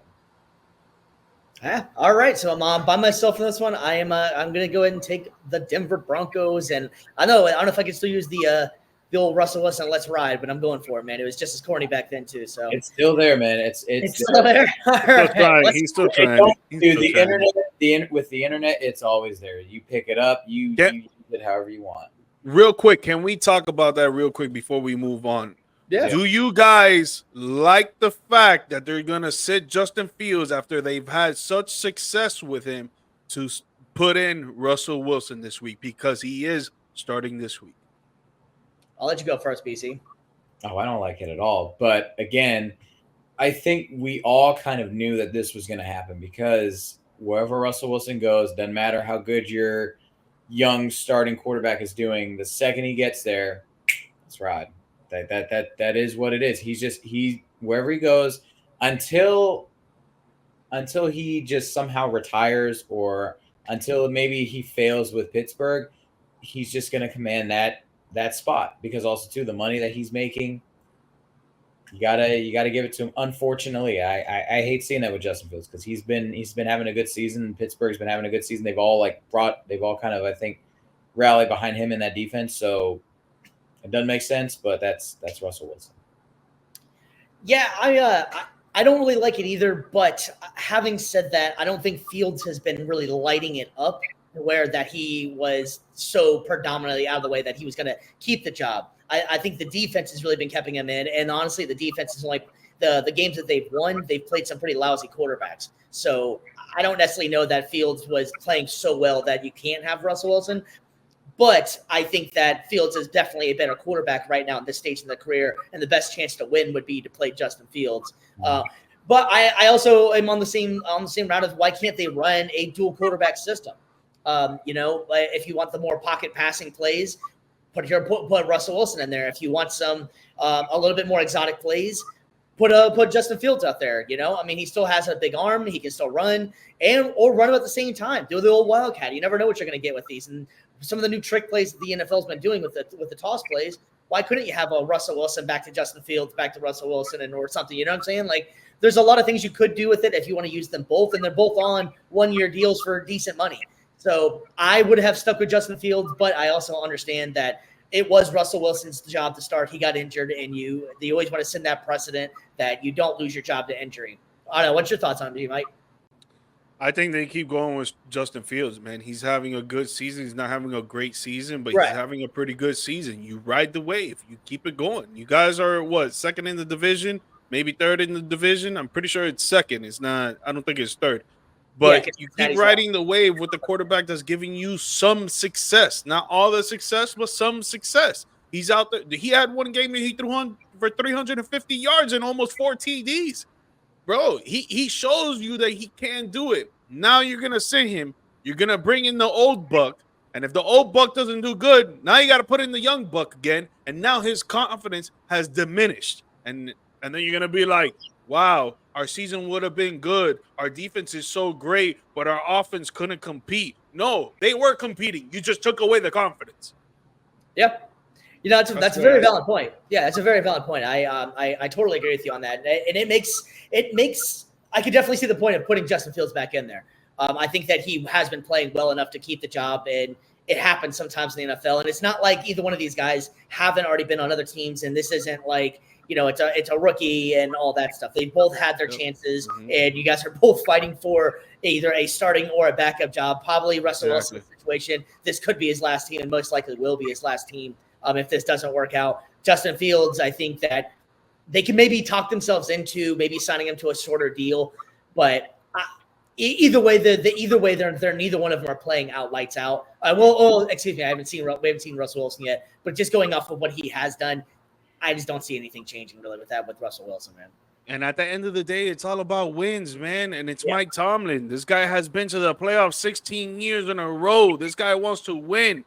Yeah. All right, so I'm by myself in this one. I'm going to go ahead and take the Denver Broncos, and I don't know if I can still use the old Russell Wilson "Let's Ride," but I'm going for it, man. It was just as corny back then too. So it's still there, man. It's still there. He's still trying. Dude, the internet, with the internet, it's always there. You pick it up, you use it however you want. Real quick, can we talk about that real quick before we move on? Yeah. Do you guys like the fact that they're gonna sit Justin Fields after they've had such success with him to put in Russell Wilson this week, because he is starting this week? I'll let you go first, BC. Oh, I don't like it at all. But again, I think we all kind of knew that this was going to happen, because wherever Russell Wilson goes, doesn't matter how good your young starting quarterback is doing, the second he gets there, it's Rod. That is what it is. He wherever he goes, until he just somehow retires, or until maybe he fails with Pittsburgh, he's just going to command that spot, because also too the money that he's making, you gotta give it to him. Unfortunately, I hate seeing that with Justin Fields, because he's been having a good season. Pittsburgh's been having a good season. They've all kind of, I think, rallied behind him in that defense. So it doesn't make sense, but that's Russell Wilson. Yeah, I don't really like it either. But having said that, I don't think Fields has been really lighting it up, where that he was so predominantly out of the way that he was going to keep the job. I think the defense has really been keeping him in. And honestly, the defense is like the games that they've won, they've played some pretty lousy quarterbacks. So I don't necessarily know that Fields was playing so well that you can't have Russell Wilson. But I think that Fields is definitely a better quarterback right now at this stage in the career. And the best chance to win would be to play Justin Fields. But I also am on the same route of why can't they run a dual quarterback system? If you want the more pocket passing plays, put Russell Wilson in there. If you want some a little bit more exotic plays, put Justin Fields out there. He still has a big arm. He can still run or run them at the same time. Do the old wildcat. You never know what you're going to get with these. And some of the new trick plays that the NFL's been doing with the toss plays. Why couldn't you have a Russell Wilson back to Justin Fields, back to Russell Wilson, or something? You know what I'm saying? Like, there's a lot of things you could do with it if you want to use them both, and they're both on 1-year deals for decent money. So I would have stuck with Justin Fields, but I also understand that it was Russell Wilson's job to start. He got injured, and you always want to send that precedent that you don't lose your job to injury. I don't know. What's your thoughts on it, Mike? I think they keep going with Justin Fields, man. He's having a good season. He's not having a great season, but Right. He's having a pretty good season. You ride the wave. You keep it going. You guys are, second in the division, maybe third in the division? I'm pretty sure it's second. It's not – I don't think it's third. But you keep riding the wave with the quarterback that's giving you some success. Not all the success, but some success. He's out there. He had one game that he threw on for 350 yards and almost 4 TDs. Bro, he shows you that he can do it. Now you're going to send him. You're going to bring in the old buck. And if the old buck doesn't do good, now you got to put in the young buck again, and now his confidence has diminished. And then you're gonna be like, wow, our season would have been good. Our defense is so great, but our offense couldn't compete. No, they were competing. You just took away the confidence. Yep. You know, that's a very valid point. Yeah, that's a very valid point. I totally agree with you on that. And it makes I could definitely see the point of putting Justin Fields back in there. I think that he has been playing well enough to keep the job, and it happens sometimes in the NFL. And it's not like either one of these guys haven't already been on other teams, and this isn't like, you know, it's a rookie and all that stuff. They both had their chances, and you guys are both fighting for either a starting or a backup job. Probably Russell Wilson's situation, this could be his last team, and most likely will be his last team if this doesn't work out. Justin Fields, I think that they can maybe talk themselves into maybe signing him to a shorter deal, but either way, they're neither one of them are playing out lights out. Excuse me, we haven't seen Russell Wilson yet, but just going off of what he has done, I just don't see anything changing really with Russell Wilson, man. And at the end of the day, it's all about wins, man. And it's Mike Tomlin. This guy has been to the playoffs 16 years in a row. This guy wants to win.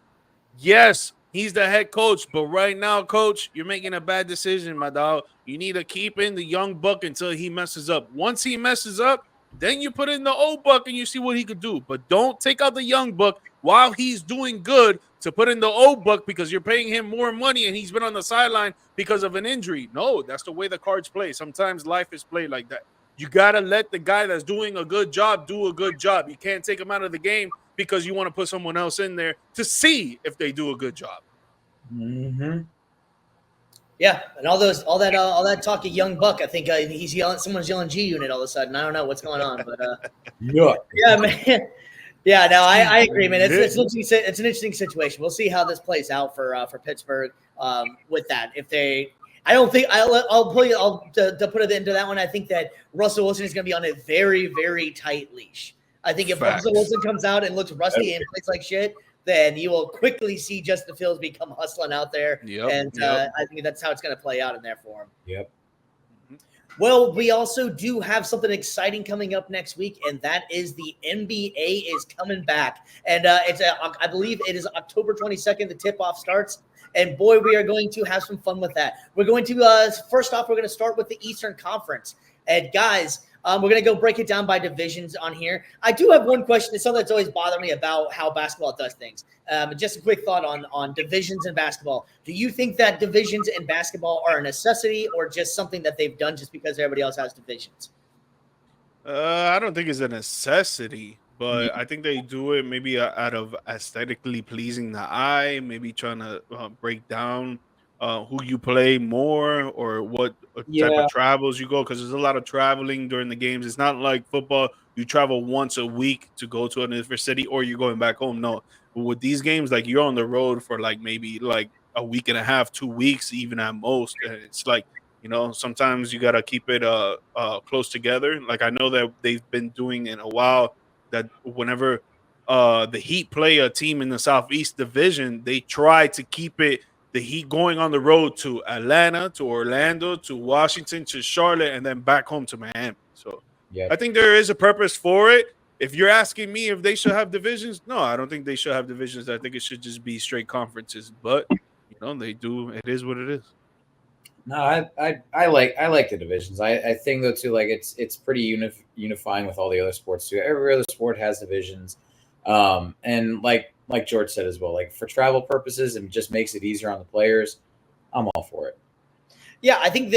Yes, he's the head coach, but right now, coach, you're making a bad decision, my dog. You need to keep in the young buck until he messes up. Once he messes up, then you put in the old buck and you see what he could do. But don't take out the young buck while he's doing good to put in the old buck because you're paying him more money and he's been on the sideline because of an injury. No, that's the way the cards play. Sometimes life is played like that. You got to let the guy that's doing a good job do a good job. You can't take him out of the game because you want to put someone else in there to see if they do a good job. Mm-hmm. Yeah, and all that talk of young buck, I think he's yelling. Someone's yelling G Unit all of a sudden. I don't know what's going on, but yeah, man. Yeah, no, I agree, man. It's an interesting situation. We'll see how this plays out for Pittsburgh with that. If they, I don't think I'll put it into that one. I think that Russell Wilson is going to be on a very, very tight leash. I think if Russell Wilson comes out and looks rusty and plays like shit, then you will quickly see Justin Fields become hustling out there. I think that's how it's going to play out in there for him. Yep. Well, we also do have something exciting coming up next week, and that is the NBA is coming back. And I believe it is October 22nd, the tip-off starts. And, boy, we are going to have some fun with that. We're going to, first off, we're going to start with the Eastern Conference. And, guys, we're going to go break it down by divisions on here. I do have one question. It's something that's always bothered me about how basketball does things. Just a quick thought on divisions in basketball. Do you think that divisions in basketball are a necessity or just something that they've done just because everybody else has divisions? I don't think it's a necessity, but I think they do it maybe out of aesthetically pleasing the eye, maybe trying to break down who you play more or what type of travels you go, because there's a lot of traveling during the games. It's not like football. You travel once a week to go to another city or you're going back home. No, but with these games, like you're on the road for like maybe like a week and a half, 2 weeks, even at most. And it's like, you know, sometimes you got to keep it close together. Like I know that they've been doing in a while that whenever the Heat play a team in the Southeast Division, they try to keep it the Heat going on the road to Atlanta, to Orlando, to Washington, to Charlotte, and then back home to Miami. So I think there is a purpose for it. If you're asking me if they should have divisions, no, I don't think they should have divisions. I think it should just be straight conferences. But you know, they do. It is what it is. No, I like the divisions. I think though too, like it's pretty unifying with all the other sports too. Every other sport has divisions, and like George said as well, like for travel purposes, and just makes it easier on the players. I'm all for it. Yeah, I think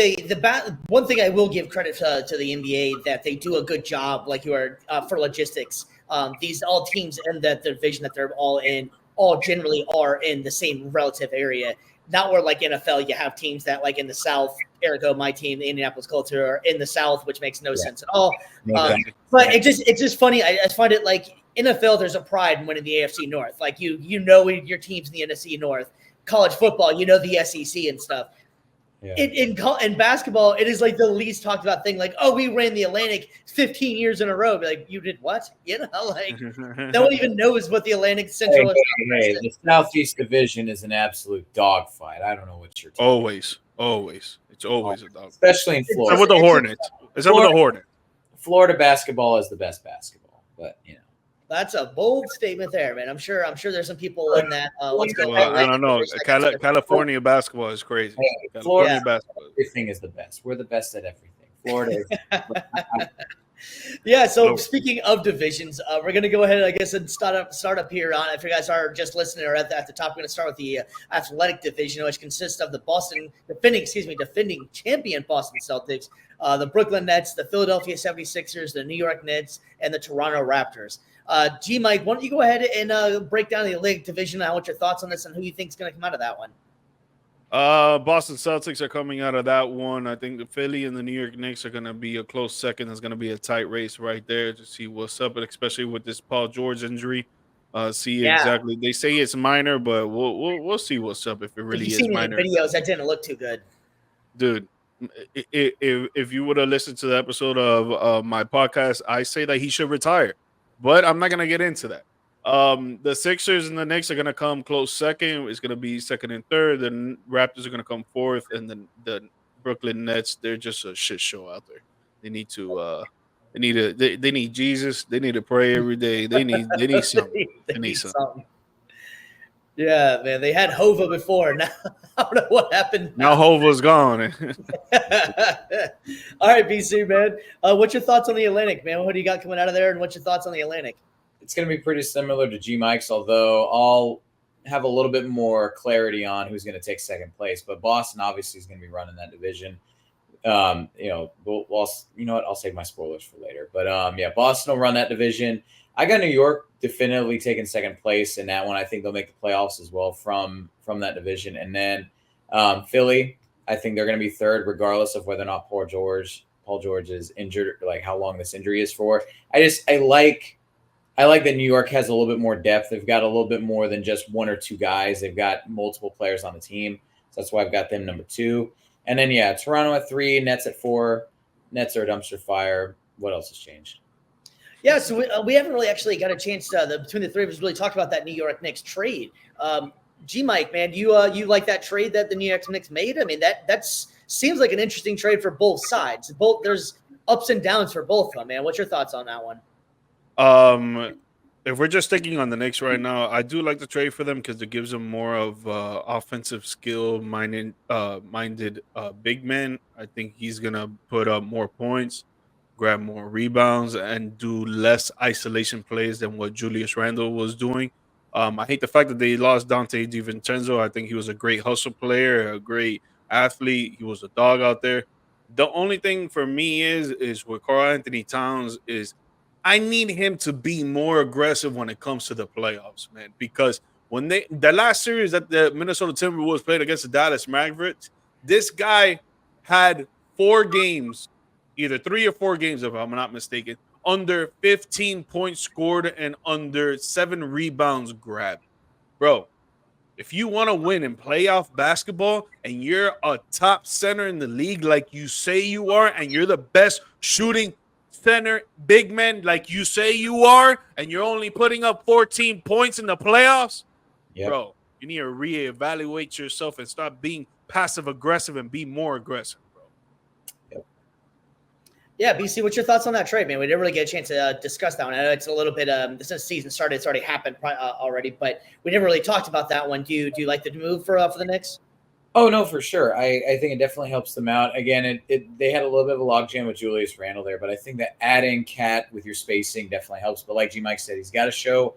one thing I will give credit to the NBA that they do a good job, like you are for logistics. These all teams in that division that they're all in, all generally are in the same relative area. Not where like NFL, you have teams that like in the South, ergo my team, the Indianapolis Colts, are in the South, which makes no sense at all. But it's just funny. I just find it like NFL, there's a pride in winning the AFC North. Like you know your teams in the NFC North. College football, you know the SEC and stuff. Yeah. In basketball, it is like the least talked about thing. Like, oh, we ran the Atlantic 15 years in a row. Like, you did what? You know, like no one even knows what the Atlantic Central is. The Southeast Division is an absolute dogfight. I don't know what you're talking Always. It's always a dog. Especially in Florida. Except with the Hornets. Florida basketball is the best basketball, but you know. That's a bold statement there, man. I'm sure there's some people in that. Let's go. Well, I don't know. Atlantic. California basketball is crazy. Hey, California Florida, basketball. everything is the best. We're the best at everything. Florida is. Yeah. So Hello. speaking of divisions, we're gonna go ahead, I guess, and start up here on. If you guys are just listening or at the top, we're gonna start with the athletic division, which consists of the defending champion Boston Celtics, the Brooklyn Nets, the Philadelphia 76ers, the New York Knicks, and the Toronto Raptors. G Mike, why don't you go ahead and break down the Atlantic division and what your thoughts on this and who you think is going to come out of that one? Boston Celtics are coming out of that one. I think the Philly and the New York Knicks are going to be a close second. It's going to be a tight race right there to see what's up, but especially with this Paul George injury. Exactly. They say it's minor, but we'll see what's up if it really is minor. Any videos that didn't look too good, dude. If you would have listened to the episode of my podcast, I say that he should retire, but I'm not going to get into that. The Sixers and the Knicks are going to come close second. It's going to be second and third. The Raptors are going to come fourth, and then the Brooklyn Nets, they're just a shit show out there. They need to they need Jesus. They need to pray every day. They need something. they need something. Yeah, man. They had Hova before. Now I don't know what happened. Now Hova's gone. All right, BC, man. What's your thoughts on the Atlantic, man? What do you got coming out of there, and what's your thoughts on the Atlantic? It's going to be pretty similar to G Mike's, although I'll have a little bit more clarity on who's going to take second place. But Boston obviously is going to be running that division. You know what? I'll save my spoilers for later. But yeah, Boston will run that division. I got New York definitively taking second place in that one. I think they'll make the playoffs as well from that division. And then Philly, I think they're going to be third, regardless of whether or not Paul George is injured, like how long this injury is for. I like that New York has a little bit more depth. They've got a little bit more than just one or two guys. They've got multiple players on the team. So that's why I've got them number 2. And then, yeah, Toronto at 3, Nets at 4. Nets are a dumpster fire. What else has changed? Yeah, so we haven't really actually got a chance between the three of us really talk about that New York Knicks trade. G Mike, man, you like that trade that the New York Knicks made? I mean, that seems like an interesting trade for both sides. There's ups and downs for both of them, man. What's your thoughts on that one? If we're just sticking on the Knicks right now, I do like the trade for them because it gives them more of offensive skill minded big man. I think he's gonna put up more points, grab more rebounds, and do less isolation plays than what Julius Randle was doing. I hate the fact that they lost Dante DiVincenzo. I think he was a great hustle player, a great athlete. He was a dog out there. The only thing for me is with Karl Anthony Towns is I need him to be more aggressive when it comes to the playoffs, man. Because when the last series that the Minnesota Timberwolves played against the Dallas Mavericks, this guy had 4 games, either 3 or 4 games, if I'm not mistaken, under 15 points scored and under 7 rebounds grabbed. Bro, if you want to win in playoff basketball and you're a top center in the league like you say you are, and you're the best shooting center big man like you say you are, and you're only putting up 14 points in the playoffs, bro, you need to reevaluate yourself and stop being passive aggressive and be more aggressive, bro. Yeah, BC, what's your thoughts on that trade, man? We didn't really get a chance to discuss that one. I know it's a little bit since the season started, it's already happened already, but we never really talked about that one. Do you like the move for the Knicks? Oh, no, for sure. I think it definitely helps them out. Again, they had a little bit of a logjam with Julius Randle there, but I think that adding Cat with your spacing definitely helps. But like G Mike said, he's got to show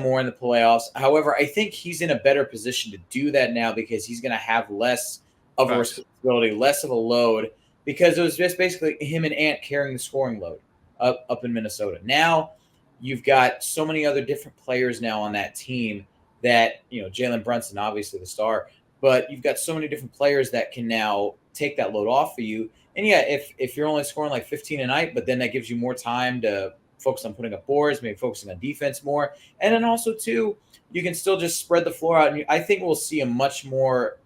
more in the playoffs. However, I think he's in a better position to do that now because he's going to have less of a responsibility, less of a load, because it was just basically him and Ant carrying the scoring load up in Minnesota. Now you've got so many other different players now on that team that, Jalen Brunson, obviously the star, but you've got so many different players that can now take that load off of you. And yeah, if you're only scoring like 15 a night, but then that gives you more time to focus on putting up boards, maybe focusing on defense more. And then also too, you can still just spread the floor out. And I think we'll see a much more,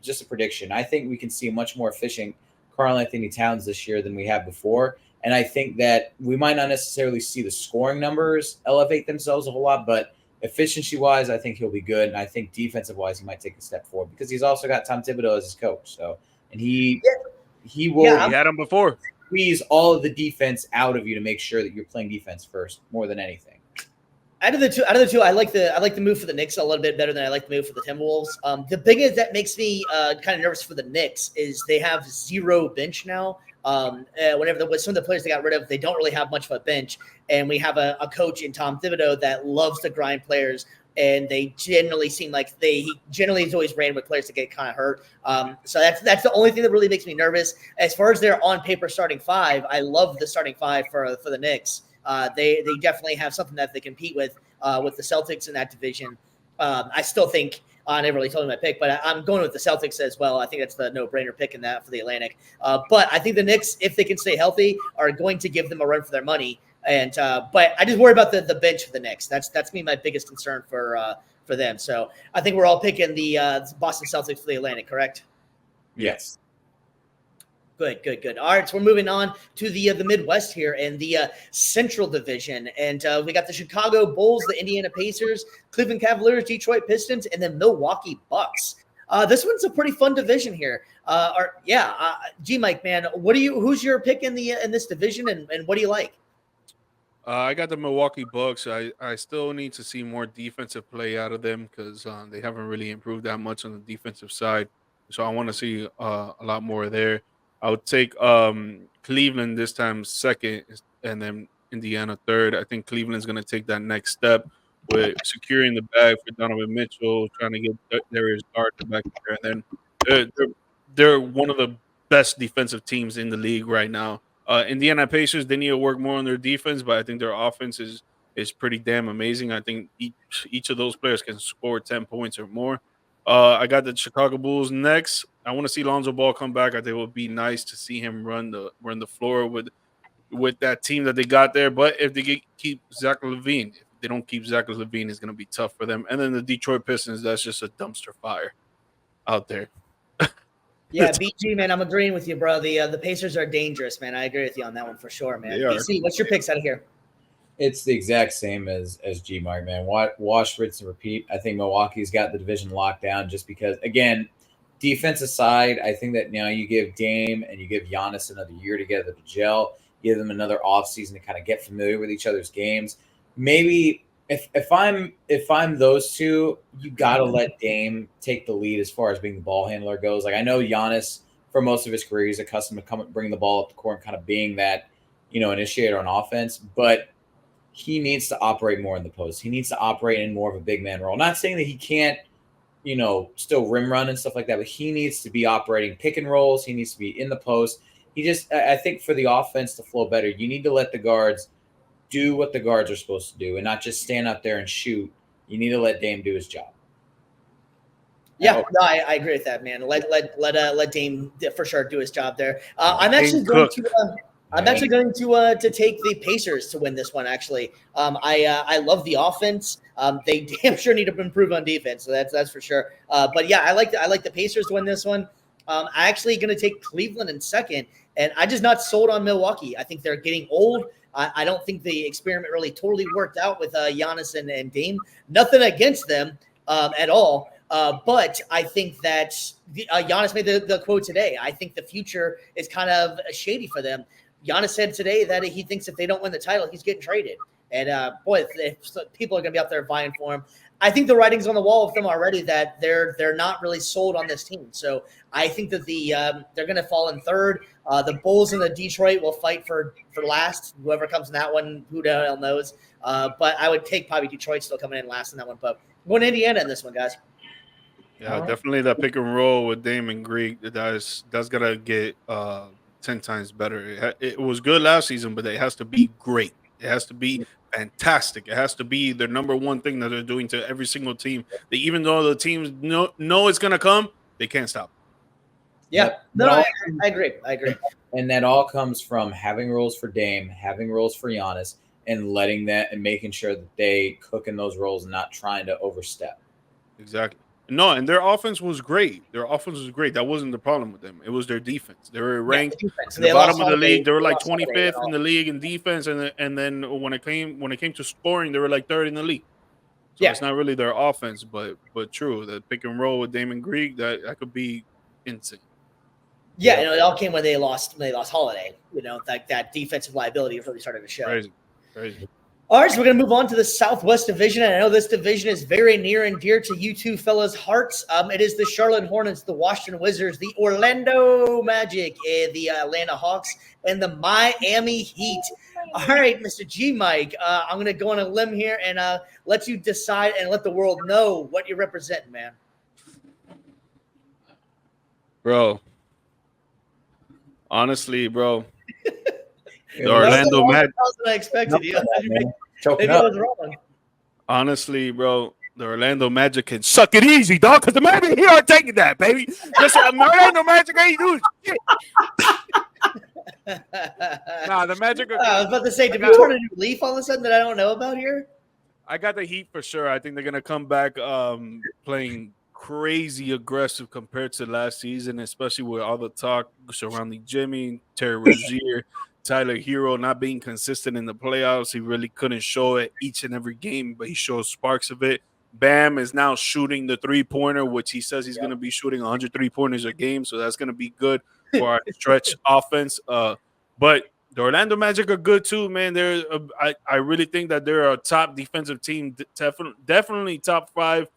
just a prediction, I think we can see a much more efficient Karl Anthony Towns this year than we have before. And I think that we might not necessarily see the scoring numbers elevate themselves a whole lot, but efficiency-wise, I think he'll be good. And I think defensive-wise, he might take a step forward because he's also got Tom Thibodeau as his coach. So, and he will. Yeah, he had him before. Squeeze all of the defense out of you to make sure that you're playing defense first more than anything. Out of the two, I like the move for the Knicks a little bit better than I like the move for the Timberwolves. The biggest that makes me kind of nervous for the Knicks is they have zero bench now. Whenever some of the players they got rid of, they don't really have much of a bench, and we have a coach in Tom Thibodeau that loves to grind players, and they generally seem like he generally is always ran with players that get kind of hurt. So that's the only thing that really makes me nervous. As far as their on paper starting five, I love the starting five for the Knicks. They definitely have something that they compete with the Celtics in that division. I still think I never really told you my pick, but I'm going with the Celtics as well. I think that's the no-brainer pick in that for the Atlantic. But I think the Knicks, if they can stay healthy, are going to give them a run for their money. And but I just worry about the bench for the Knicks. That's me my biggest concern for them. So I think we're all picking the Boston Celtics for the Atlantic, correct? Yes. Good. All right, so we're moving on to the Midwest here and the Central Division, and we got the Chicago Bulls, the Indiana Pacers, Cleveland Cavaliers, Detroit Pistons, and the Milwaukee Bucks. This one's a pretty fun division here. G Mike, man, who's your pick in this division, and what do you like? I got the Milwaukee Bucks. I still need to see more defensive play out of them because they haven't really improved that much on the defensive side. So I want to see a lot more there. I would take Cleveland this time second, and then Indiana third. I think Cleveland's going to take that next step with securing the bag for Donovan Mitchell, trying to get Darius Garland back there, and then they're one of the best defensive teams in the league right now. Indiana Pacers, they need to work more on their defense, but I think their offense is pretty damn amazing. I think each of those players can score 10 points or more. I got the Chicago Bulls next. I want to see Lonzo Ball come back. I think it would be nice to see him run the floor with that team that they got there. But if they keep Zach LaVine, if they don't keep Zach LaVine, it's going to be tough for them. And then the Detroit Pistons, that's just a dumpster fire out there. Yeah, BG, man, I'm agreeing with you, bro. The Pacers are dangerous, man. I agree with you on that one for sure, man. BC, what's your picks out of here? It's the exact same as G Mark, man. Wash, rinse, and repeat. I think Milwaukee's got the division locked down just because, again, defense aside, I think that now you give Dame and you give Giannis another year together to gel, give them another offseason to kind of get familiar with each other's games. Maybe if I'm those two, you got to let Dame take the lead as far as being the ball handler goes. Like, I know Giannis, for most of his career, he's accustomed to bring the ball up the court and kind of being that, initiator on offense, but he needs to operate more in the post. He needs to operate in more of a big man role. Not saying that he can't, still rim run and stuff like that, but he needs to be operating pick and rolls. He needs to be in the post. I think for the offense to flow better, you need to let the guards do what the guards are supposed to do and not just stand out there and shoot. You need to let Dame do his job. Yeah, no, I agree with that, man. Let Dame for sure do his job there. I'm actually going to take the Pacers to win this one. Actually, I love the offense. They damn sure need to improve on defense, so that's for sure. But yeah, I like the Pacers to win this one. I'm actually going to take Cleveland in second, and I'm just not sold on Milwaukee. I think they're getting old. I don't think the experiment really totally worked out with Giannis and Dame. Nothing against them at all. But I think that Giannis made the quote today. I think the future is kind of shady for them. Giannis said today that he thinks if they don't win the title, he's getting traded. And people are going to be out there vying for him. I think the writing's on the wall with them already that they're not really sold on this team. So I think that they're going to fall in third. The Bulls and the Detroit will fight for last. Whoever comes in that one, who the hell knows? But I would take probably Detroit still coming in last in that one. But I'm going to Indiana in this one, guys. Yeah, definitely that pick and roll with Dame and Greek. That's gonna get 10 times better. It was good last season, but it has to be great. It has to be fantastic. It has to be their number one thing that they're doing to every single team. That even though the teams know it's gonna come, they can't stop. Yeah, no, I agree. And that all comes from having roles for Dame, having roles for Giannis, and letting that and making sure that they cook in those roles and not trying to overstep. Exactly. No, and their offense was great. That wasn't the problem with them. It was their defense. They were ranked at the bottom of the league. They were like 25th in the league in defense, and then when it came to scoring, they were like third in the league. So it's not really their offense, but true. The pick and roll with Damon Greek, that could be insane. Yeah, it all came when they lost Holiday. That defensive liability really started to show. Crazy. All right, so we're going to move on to the Southwest Division. And I know this division is very near and dear to you two fellas' hearts. It is the Charlotte Hornets, the Washington Wizards, the Orlando Magic, the Atlanta Hawks, and the Miami Heat. All right, Mr. G Mike, I'm going to go on a limb here and let you decide and let the world know what you're representing, man. Bro. Honestly, bro. The Orlando Magic. That was what I expected. Choking maybe I up. was wrong. Honestly, bro, the Orlando Magic can suck it easy, dog, because the Magic here are taking that, baby. Just Orlando Magic ain't doing shit. Nah, the Magic. I was about to say, did we turn a new leaf all of a sudden that I don't know about here? I got the Heat for sure. I think they're gonna come back playing crazy aggressive compared to last season, especially with all the talk surrounding Jimmy, Terry Rozier, Tyler Hero not being consistent in the playoffs. He really couldn't show it each and every game, but he shows sparks of it. Bam is now shooting the three-pointer, which he says he's going to be shooting 100 three-pointers a game, so that's going to be good for our stretch offense. But the Orlando Magic are good too, man. I really think that they're a top defensive team, definitely top 5.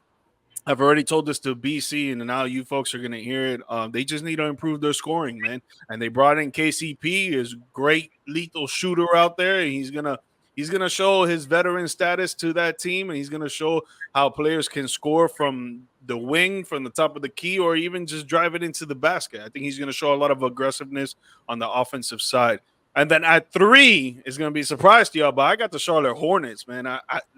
I've already told this to BC, and now you folks are going to hear it. They just need to improve their scoring, man. And they brought in KCP, his great lethal shooter out there, and he's gonna show his veteran status to that team, and he's gonna show how players can score from the wing, from the top of the key, or even just drive it into the basket. I think he's gonna show a lot of aggressiveness on the offensive side. And then at 3, it's gonna be a surprise to y'all, but I got the Charlotte Hornets, man.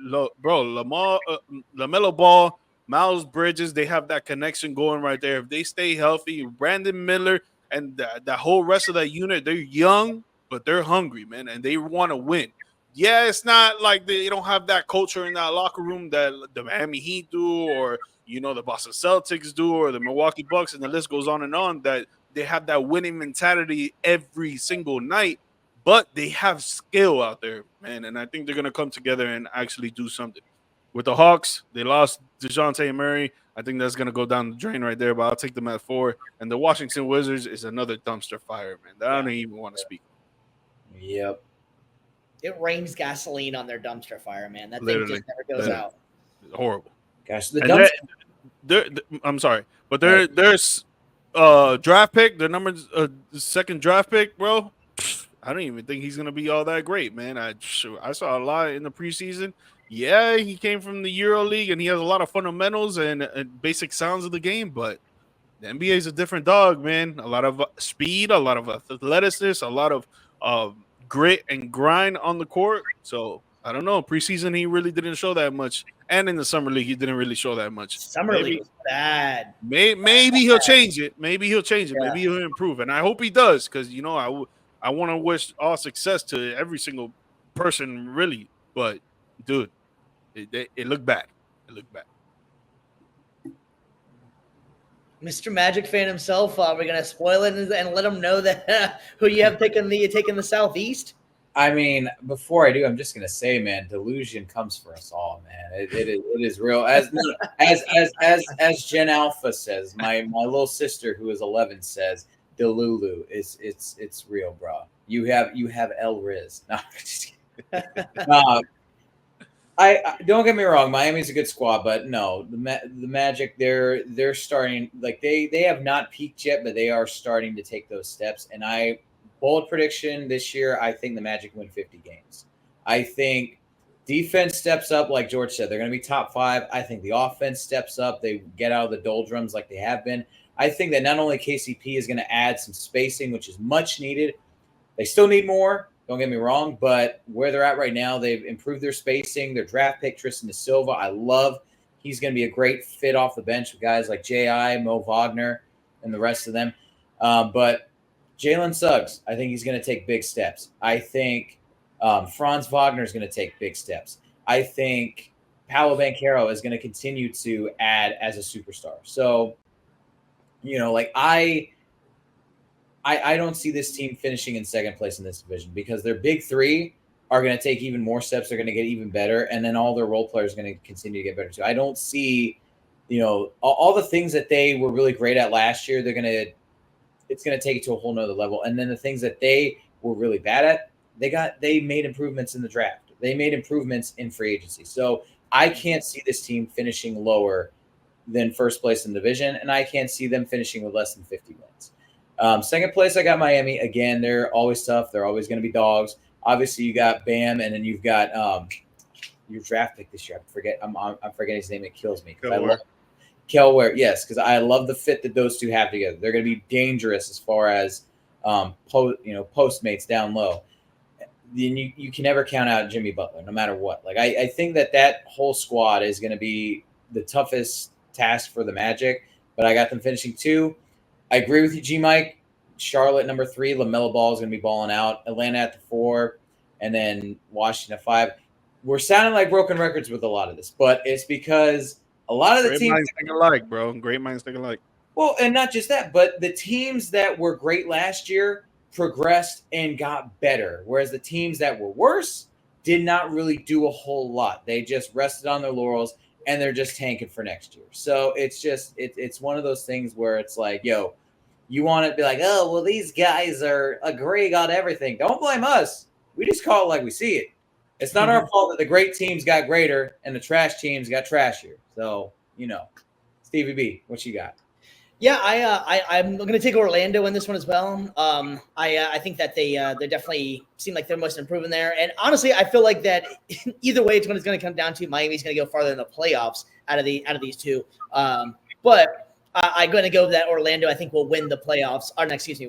LaMelo Ball, Miles Bridges, they have that connection going right there. If they stay healthy, Brandon Miller and the whole rest of that unit, they're young, but they're hungry, man, and they want to win. Yeah, it's not like they don't have that culture in that locker room that the Miami Heat do, or the Boston Celtics do, or the Milwaukee Bucks, and the list goes on, that they have that winning mentality every single night, but they have skill out there, man, and I think they're going to come together and actually do something. With the Hawks, they lost DeJounte Amari. I think that's going to go down the drain right there, but I'll take them at 4. And the Washington Wizards is another dumpster fire, man. I don't even want to speak. Yep. It rains gasoline on their dumpster fire, man. That Literally. thing just never goes out. Horrible. Gosh, the dumpster. I'm sorry, but there's draft pick, their number second draft pick, bro. I don't even think he's going to be all that great, man. I saw a lot in the preseason. Yeah, he came from the Euro League, and he has a lot of fundamentals and basic sounds of the game, but the NBA is a different dog, man. A lot of speed, a lot of athleticism, a lot of grit and grind on the court. So, I don't know. Preseason, he really didn't show that much. And in the Summer League, he didn't really show that much. Summer League was bad. Maybe he'll change it. Maybe he'll change it. Yeah. Maybe he'll improve. And I hope he does, because, I want to wish all success to every single person, really. But, dude, it looked bad. It looked bad. Mr. Magic fan himself, we're gonna spoil it and let him know that who you have taken the Southeast. I mean, before I do, I'm just gonna say, man, delusion comes for us all, man. It is real. As Gen Alpha says, my little sister who is 11 says, Delulu it's real, bro. You have El Riz. No, just I don't get me wrong. Miami's a good squad, but no, the Magic, they're starting, like they have not peaked yet, but they are starting to take those steps. And bold prediction this year, I think the Magic win 50 games. I think defense steps up, like George said. They're going to be top 5. I think the offense steps up. They get out of the doldrums like they have been. I think that not only KCP is going to add some spacing, which is much needed. They still need more. Don't get me wrong, but where they're at right now, they've improved their spacing. Their draft pick, Tristan da Silva, I love. He's going to be a great fit off the bench with guys like J.I., Mo Wagner, and the rest of them. But Jalen Suggs, I think he's going to take big steps. I think Franz Wagner is going to take big steps. I think Paolo Banchero is going to continue to add as a superstar. So, I don't see this team finishing in second place in this division because their big 3 are going to take even more steps. They're going to get even better. And then all their role players are going to continue to get better too. I don't see, all the things that they were really great at last year, it's going to take it to a whole nother level. And then the things that they were really bad at, they made improvements in the draft. They made improvements in free agency. So I can't see this team finishing lower than first place in the division, and I can't see them finishing with less than 50 wins. Second place, I got Miami. Again, they're always tough. They're always going to be dogs. Obviously, you got Bam, and then you've got your draft pick this year. I'm forgetting his name. It kills me. Kel Ware, yes, because I love the fit that those two have together. They're going to be dangerous as far as postmates down low. Then you can never count out Jimmy Butler, no matter what. Like I think that whole squad is going to be the toughest task for the Magic, but I got them finishing 2. I agree with you, G Mike. Charlotte number 3, LaMelo Ball is going to be balling out. Atlanta at the 4, and then Washington at 5. We're sounding like broken records with a lot of this, but it's because a lot of the teams minds think alike, bro. Great minds think alike. Well, and not just that, but the teams that were great last year progressed and got better, whereas the teams that were worse did not really do a whole lot. They just rested on their laurels, and they're just tanking for next year. So it's just it's one of those things where it's like, yo, you want to be like, oh, well, these guys are agreeing on everything. Don't blame us. We just call it like we see it. It's not our fault that the great teams got greater and the trash teams got trashier. So, Stevie B, what you got? Yeah, I'm going to take Orlando in this one as well. I think that they definitely seem like they're most improving there. And honestly, I feel like that either way, it's going to come down to Miami's going to go farther in the playoffs out of these two. But I'm going to go that Orlando, I think, will win the playoffs.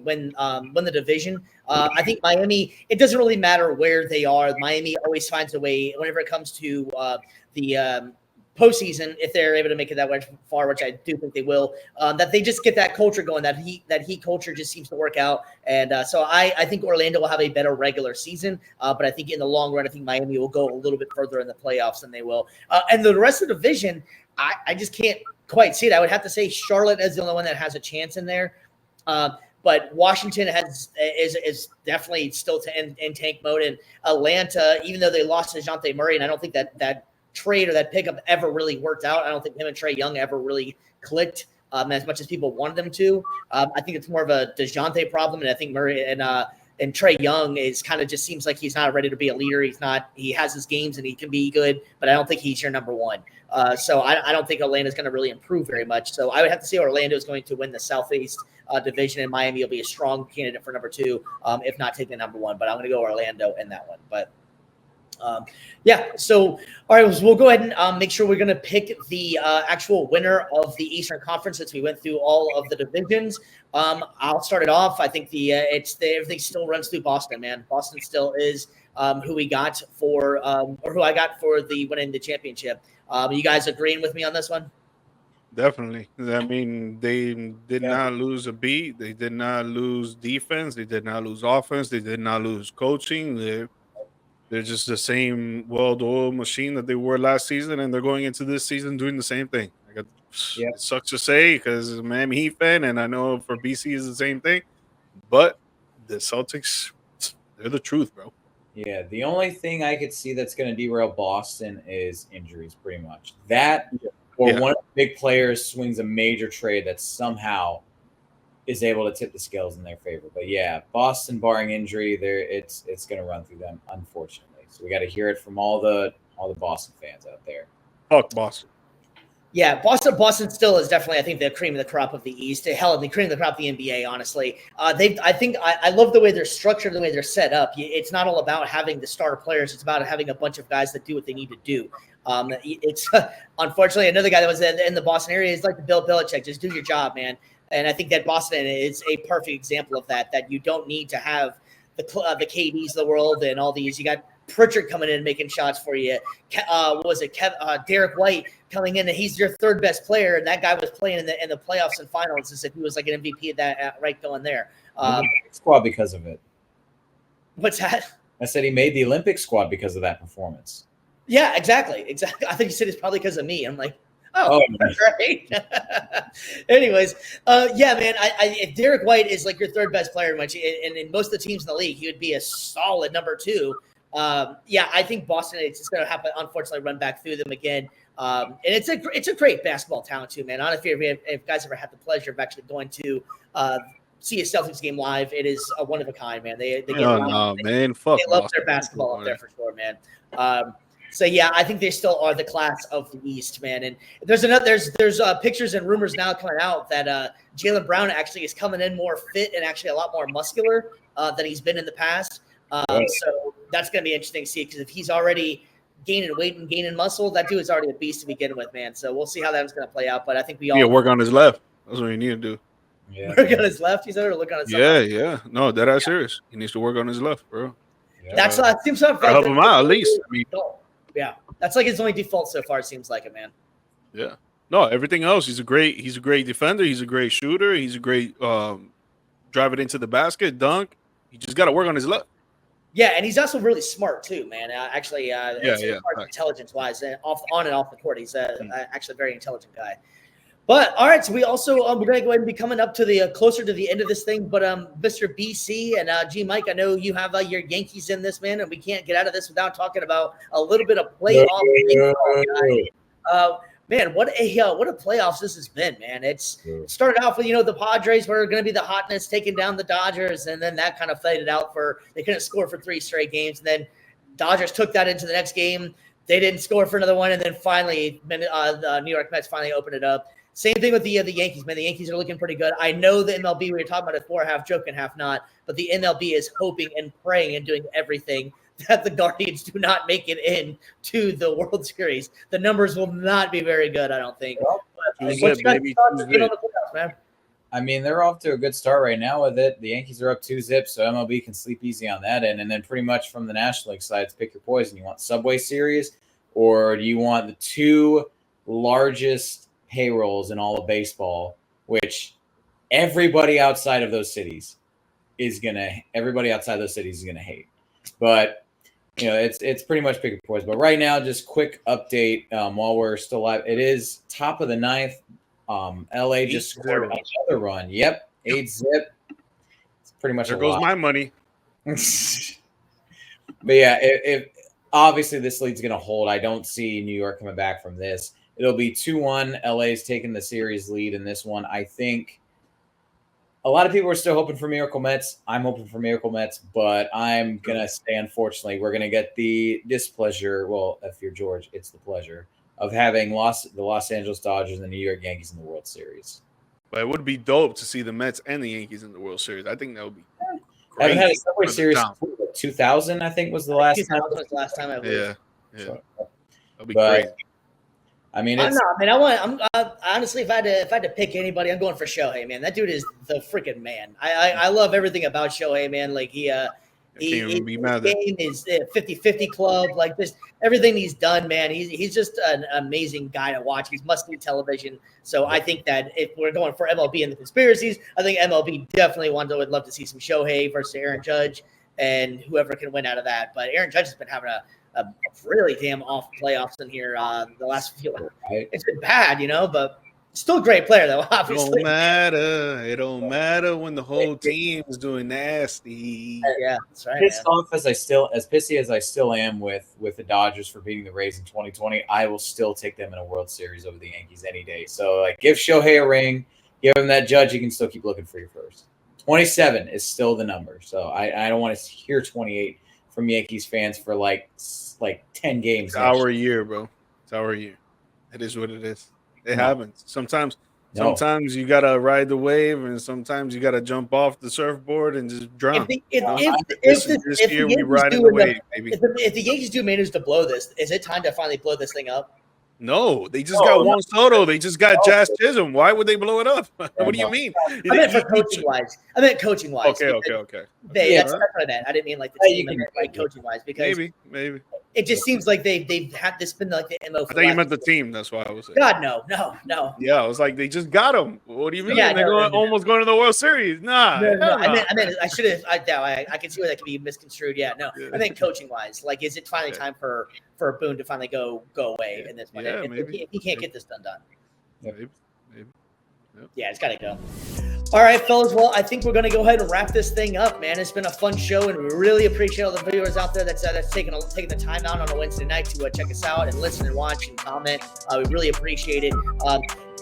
Win the division. I think Miami, it doesn't really matter where they are. Miami always finds a way whenever it comes to the postseason, if they're able to make it that far, which I do think they will, that they just get that culture going. That heat culture just seems to work out. And so I think Orlando will have a better regular season. But I think in the long run, I think Miami will go a little bit further in the playoffs than they will. And the rest of the division, I just can't quite see it. I would have to say Charlotte is the only one that has a chance in there. But Washington is definitely still in tank mode. And Atlanta, even though they lost DeJounte Murray, and I don't think that trade or that pickup ever really worked out. I don't think him and Trae Young ever really clicked as much as people wanted them to. I think it's more of a DeJounte problem, and I think Murray and Trae Young is kind of just seems like he's not ready to be a leader. He has his games and he can be good, but I don't think he's your number one. So I don't think Atlanta's going to really improve very much. So I would have to say Orlando is going to win the Southeast division, and Miami will be a strong candidate for number 2, if not taking number 1. But I'm going to go Orlando in that one. But so all right, we'll go ahead and make sure we're going to pick the actual winner of the Eastern Conference since we went through all of the divisions. I'll start it off. I think everything still runs through Boston, man. Boston still is who we got for or who I got for the winning the championship. You guys agreeing with me on this one? Definitely. I mean, they did not lose a beat. They did not lose defense. They did not lose offense. They did not lose coaching. They're just the same well-oiled machine that they were last season, and they're going into this season doing the same thing. It sucks to say because I'm a Miami Heat fan, and I know for BC is the same thing. But the Celtics, they're the truth, bro. Yeah, the only thing I could see that's going to derail Boston is injuries, pretty much. That or one of the big players swings a major trade that somehow is able to tip the scales in their favor. But yeah, Boston, barring injury, it's going to run through them, unfortunately. So we got to hear it from all the Boston fans out there. Fuck Boston. Yeah, Boston still is definitely, I think, the cream of the crop of the East. Hell, the cream of the crop of the NBA, honestly. I love the way they're structured, the way they're set up. It's not all about having the star players. It's about having a bunch of guys that do what they need to do. It's unfortunately another guy that was in the Boston area is like the Bill Belichick. Just do your job, man. And I think that Boston is a perfect example of that you don't need to have the KDs of the world and all these. You got Pritchard coming in and making shots for you. Derek White coming in, and he's your third best player, and that guy was playing in the playoffs and finals as if he was like an MVP at that right going there. Squad because of it. What's that? I said he made the Olympic squad because of that performance. Yeah, exactly. I think you said it's probably because of me. I'm like, oh that's right. Anyways, yeah, man. If Derek White is like your third best player, much, and in most of the teams in the league, he would be a solid number 2. I think Boston is just going to have to unfortunately run back through them again. And it's a great basketball talent too, man. Honestly, if guys ever had the pleasure of actually going to see a Celtics game live. It is a one of a kind, man. They get man, fuck. they love their basketball up there for sure, man. So yeah, I think they still are the class of the East, man. And there's pictures and rumors now coming out that Jaylen Brown actually is coming in more fit and actually a lot more muscular than he's been in the past. So that's going to be interesting to see, because if he's already gaining weight and gaining muscle, that dude is already a beast to begin with, man. So we'll see how that's going to play out. But I think we all work on his left. That's what you need to do. Yeah. Work on his left. He's over look on his left. Yeah. No, that's serious. He needs to work on his left, bro. Yeah. That's seems like help him out at least. I mean, yeah, that's like his only default so far. It seems like it, man. Yeah. No, everything else. He's a great defender. He's a great shooter. He's a great drive it into the basket, dunk. He just got to work on his left. Yeah, and he's also really smart too, man. Intelligence-wise, on and off the court, he's actually a very intelligent guy. But all right, so we also we're going to go ahead and be coming up to the closer to the end of this thing. But Mr. BC and G Mike, I know you have your Yankees in this, man, and we can't get out of this without talking about a little bit of playoff. Man, what a playoffs this has been, man. It started off with the Padres were going to be the hotness, taking down the Dodgers, and then that kind of faded out they couldn't score for 3 straight games, and then Dodgers took that into the next game. They didn't score for another one, and then finally the New York Mets finally opened it up. Same thing with the Yankees, man. The Yankees are looking pretty good. I know the MLB, we were talking about it before, half joking, half not, but the MLB is hoping and praying and doing everything that the Guardians do not make it in to the World Series. The numbers will not be very good, I don't think. Man? I mean, they're off to a good start right now with it. The Yankees are up 2-0, so MLB can sleep easy on that end. And then pretty much from the National League side, it's pick your poison. You want Subway Series, or do you want the 2 largest payrolls in all of baseball, which everybody outside of those cities is gonna hate. But it's pretty much pick your poison. But right now, just quick update while we're still live. It is top of the 9th. LA just scored another run. Yep, 8-0. It's pretty much there goes my money. But yeah, if obviously this lead's gonna hold. I don't see New York coming back from this. It'll be 2-1. LA's taking the series lead in this one. I think a lot of people are still hoping for Miracle Mets. I'm hoping for Miracle Mets, but I'm going to say, unfortunately, we're going to get the displeasure. Well, if you're George, it's the pleasure of having the Los Angeles Dodgers and the New York Yankees in the World Series. But it would be dope to see the Mets and the Yankees in the World Series. I think that would be great. I haven't had a Subway Series since 2000, I think, was the last time. 2000 was the last time I was. Yeah. So, that'll be great. I mean, honestly, if I had to pick anybody, I'm going for Shohei, man. That dude is the freaking man. I love everything about Shohei, man. Like his game is 50-50 club, like just everything he's done, man. He's just an amazing guy to watch. He's must-see television. So I think that if we're going for MLB and the conspiracies, I think MLB definitely would love to see some Shohei versus Aaron Judge and whoever can win out of that. But Aaron Judge has been having a really damn off playoffs in here the last few. It's been bad, but still a great player though. Obviously, it don't matter when the whole team's doing nasty. Yeah, that's right. Pissed off as pissy as I still am with the Dodgers for beating the Rays in 2020, I will still take them in a World Series over the Yankees any day. So give Shohei a ring, give him that Judge. You can still keep looking for your first. 27 is still the number. So I don't want to hear 28 from Yankees fans for like 10 games. It's our year, bro. It's our year. It is what it is. It happens. Sometimes you gotta ride the wave, and sometimes you gotta jump off the surfboard and just drown. If the Yankees do manage to blow this, is it time to finally blow this thing up? No, they just got Juan Soto. They just got Jazz Chisholm. Why would they blow it up? What do you mean? I meant for coaching wwise. Okay. That's what I meant. I didn't mean like the team. I meant like coaching wise, because maybe it just seems like they've had this been like the MO. I thought you meant the team. That's why I was saying. God, no. Yeah, I was like, they just got him. What do you mean? They're almost going to the World Series. Nah. No. I meant I should have. I can see where that could be misconstrued. Yeah, no. I meant coaching wise. Like, is it finally time for Boone to finally go away in this one? Yeah, maybe. If he can't get this done. Maybe. Yep. Yeah, it's got to go. All right, fellas. Well, I think we're going to go ahead and wrap this thing up, man. It's been a fun show, and we really appreciate all the viewers out there that's taking the time out on a Wednesday night to check us out and listen and watch and comment. We really appreciate it.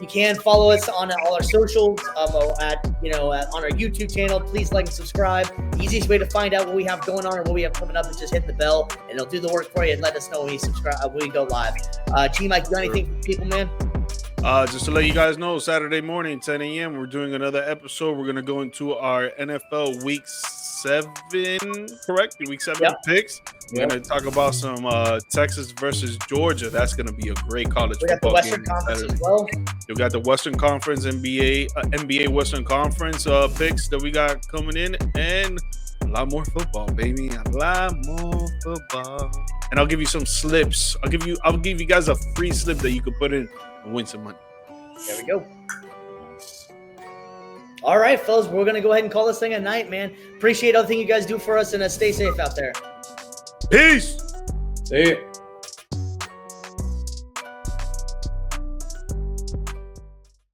You can follow us on all our socials on our YouTube channel. Please like and subscribe. The easiest way to find out what we have going on or what we have coming up is just hit the bell, and it'll do the work for you and let us know when we go live. G-Mike, you got anything for people, man? Just to let you guys know, Saturday morning, 10 a.m., we're doing another episode. We're going to go into our NFL Week 7, correct? Week 7 picks. We're going to talk about some Texas versus Georgia. That's going to be a great college football game. We got the Western Conference as well. We got the Western Conference, NBA Western Conference picks that we got coming in, and a lot more football, baby. A lot more football. And I'll give you some slips. I'll give you guys a free slip that you can put in and win some money. There we go. All right, fellas, we're going to go ahead and call this thing a night, man. Appreciate everything you guys do for us, and stay safe out there. Peace. See you.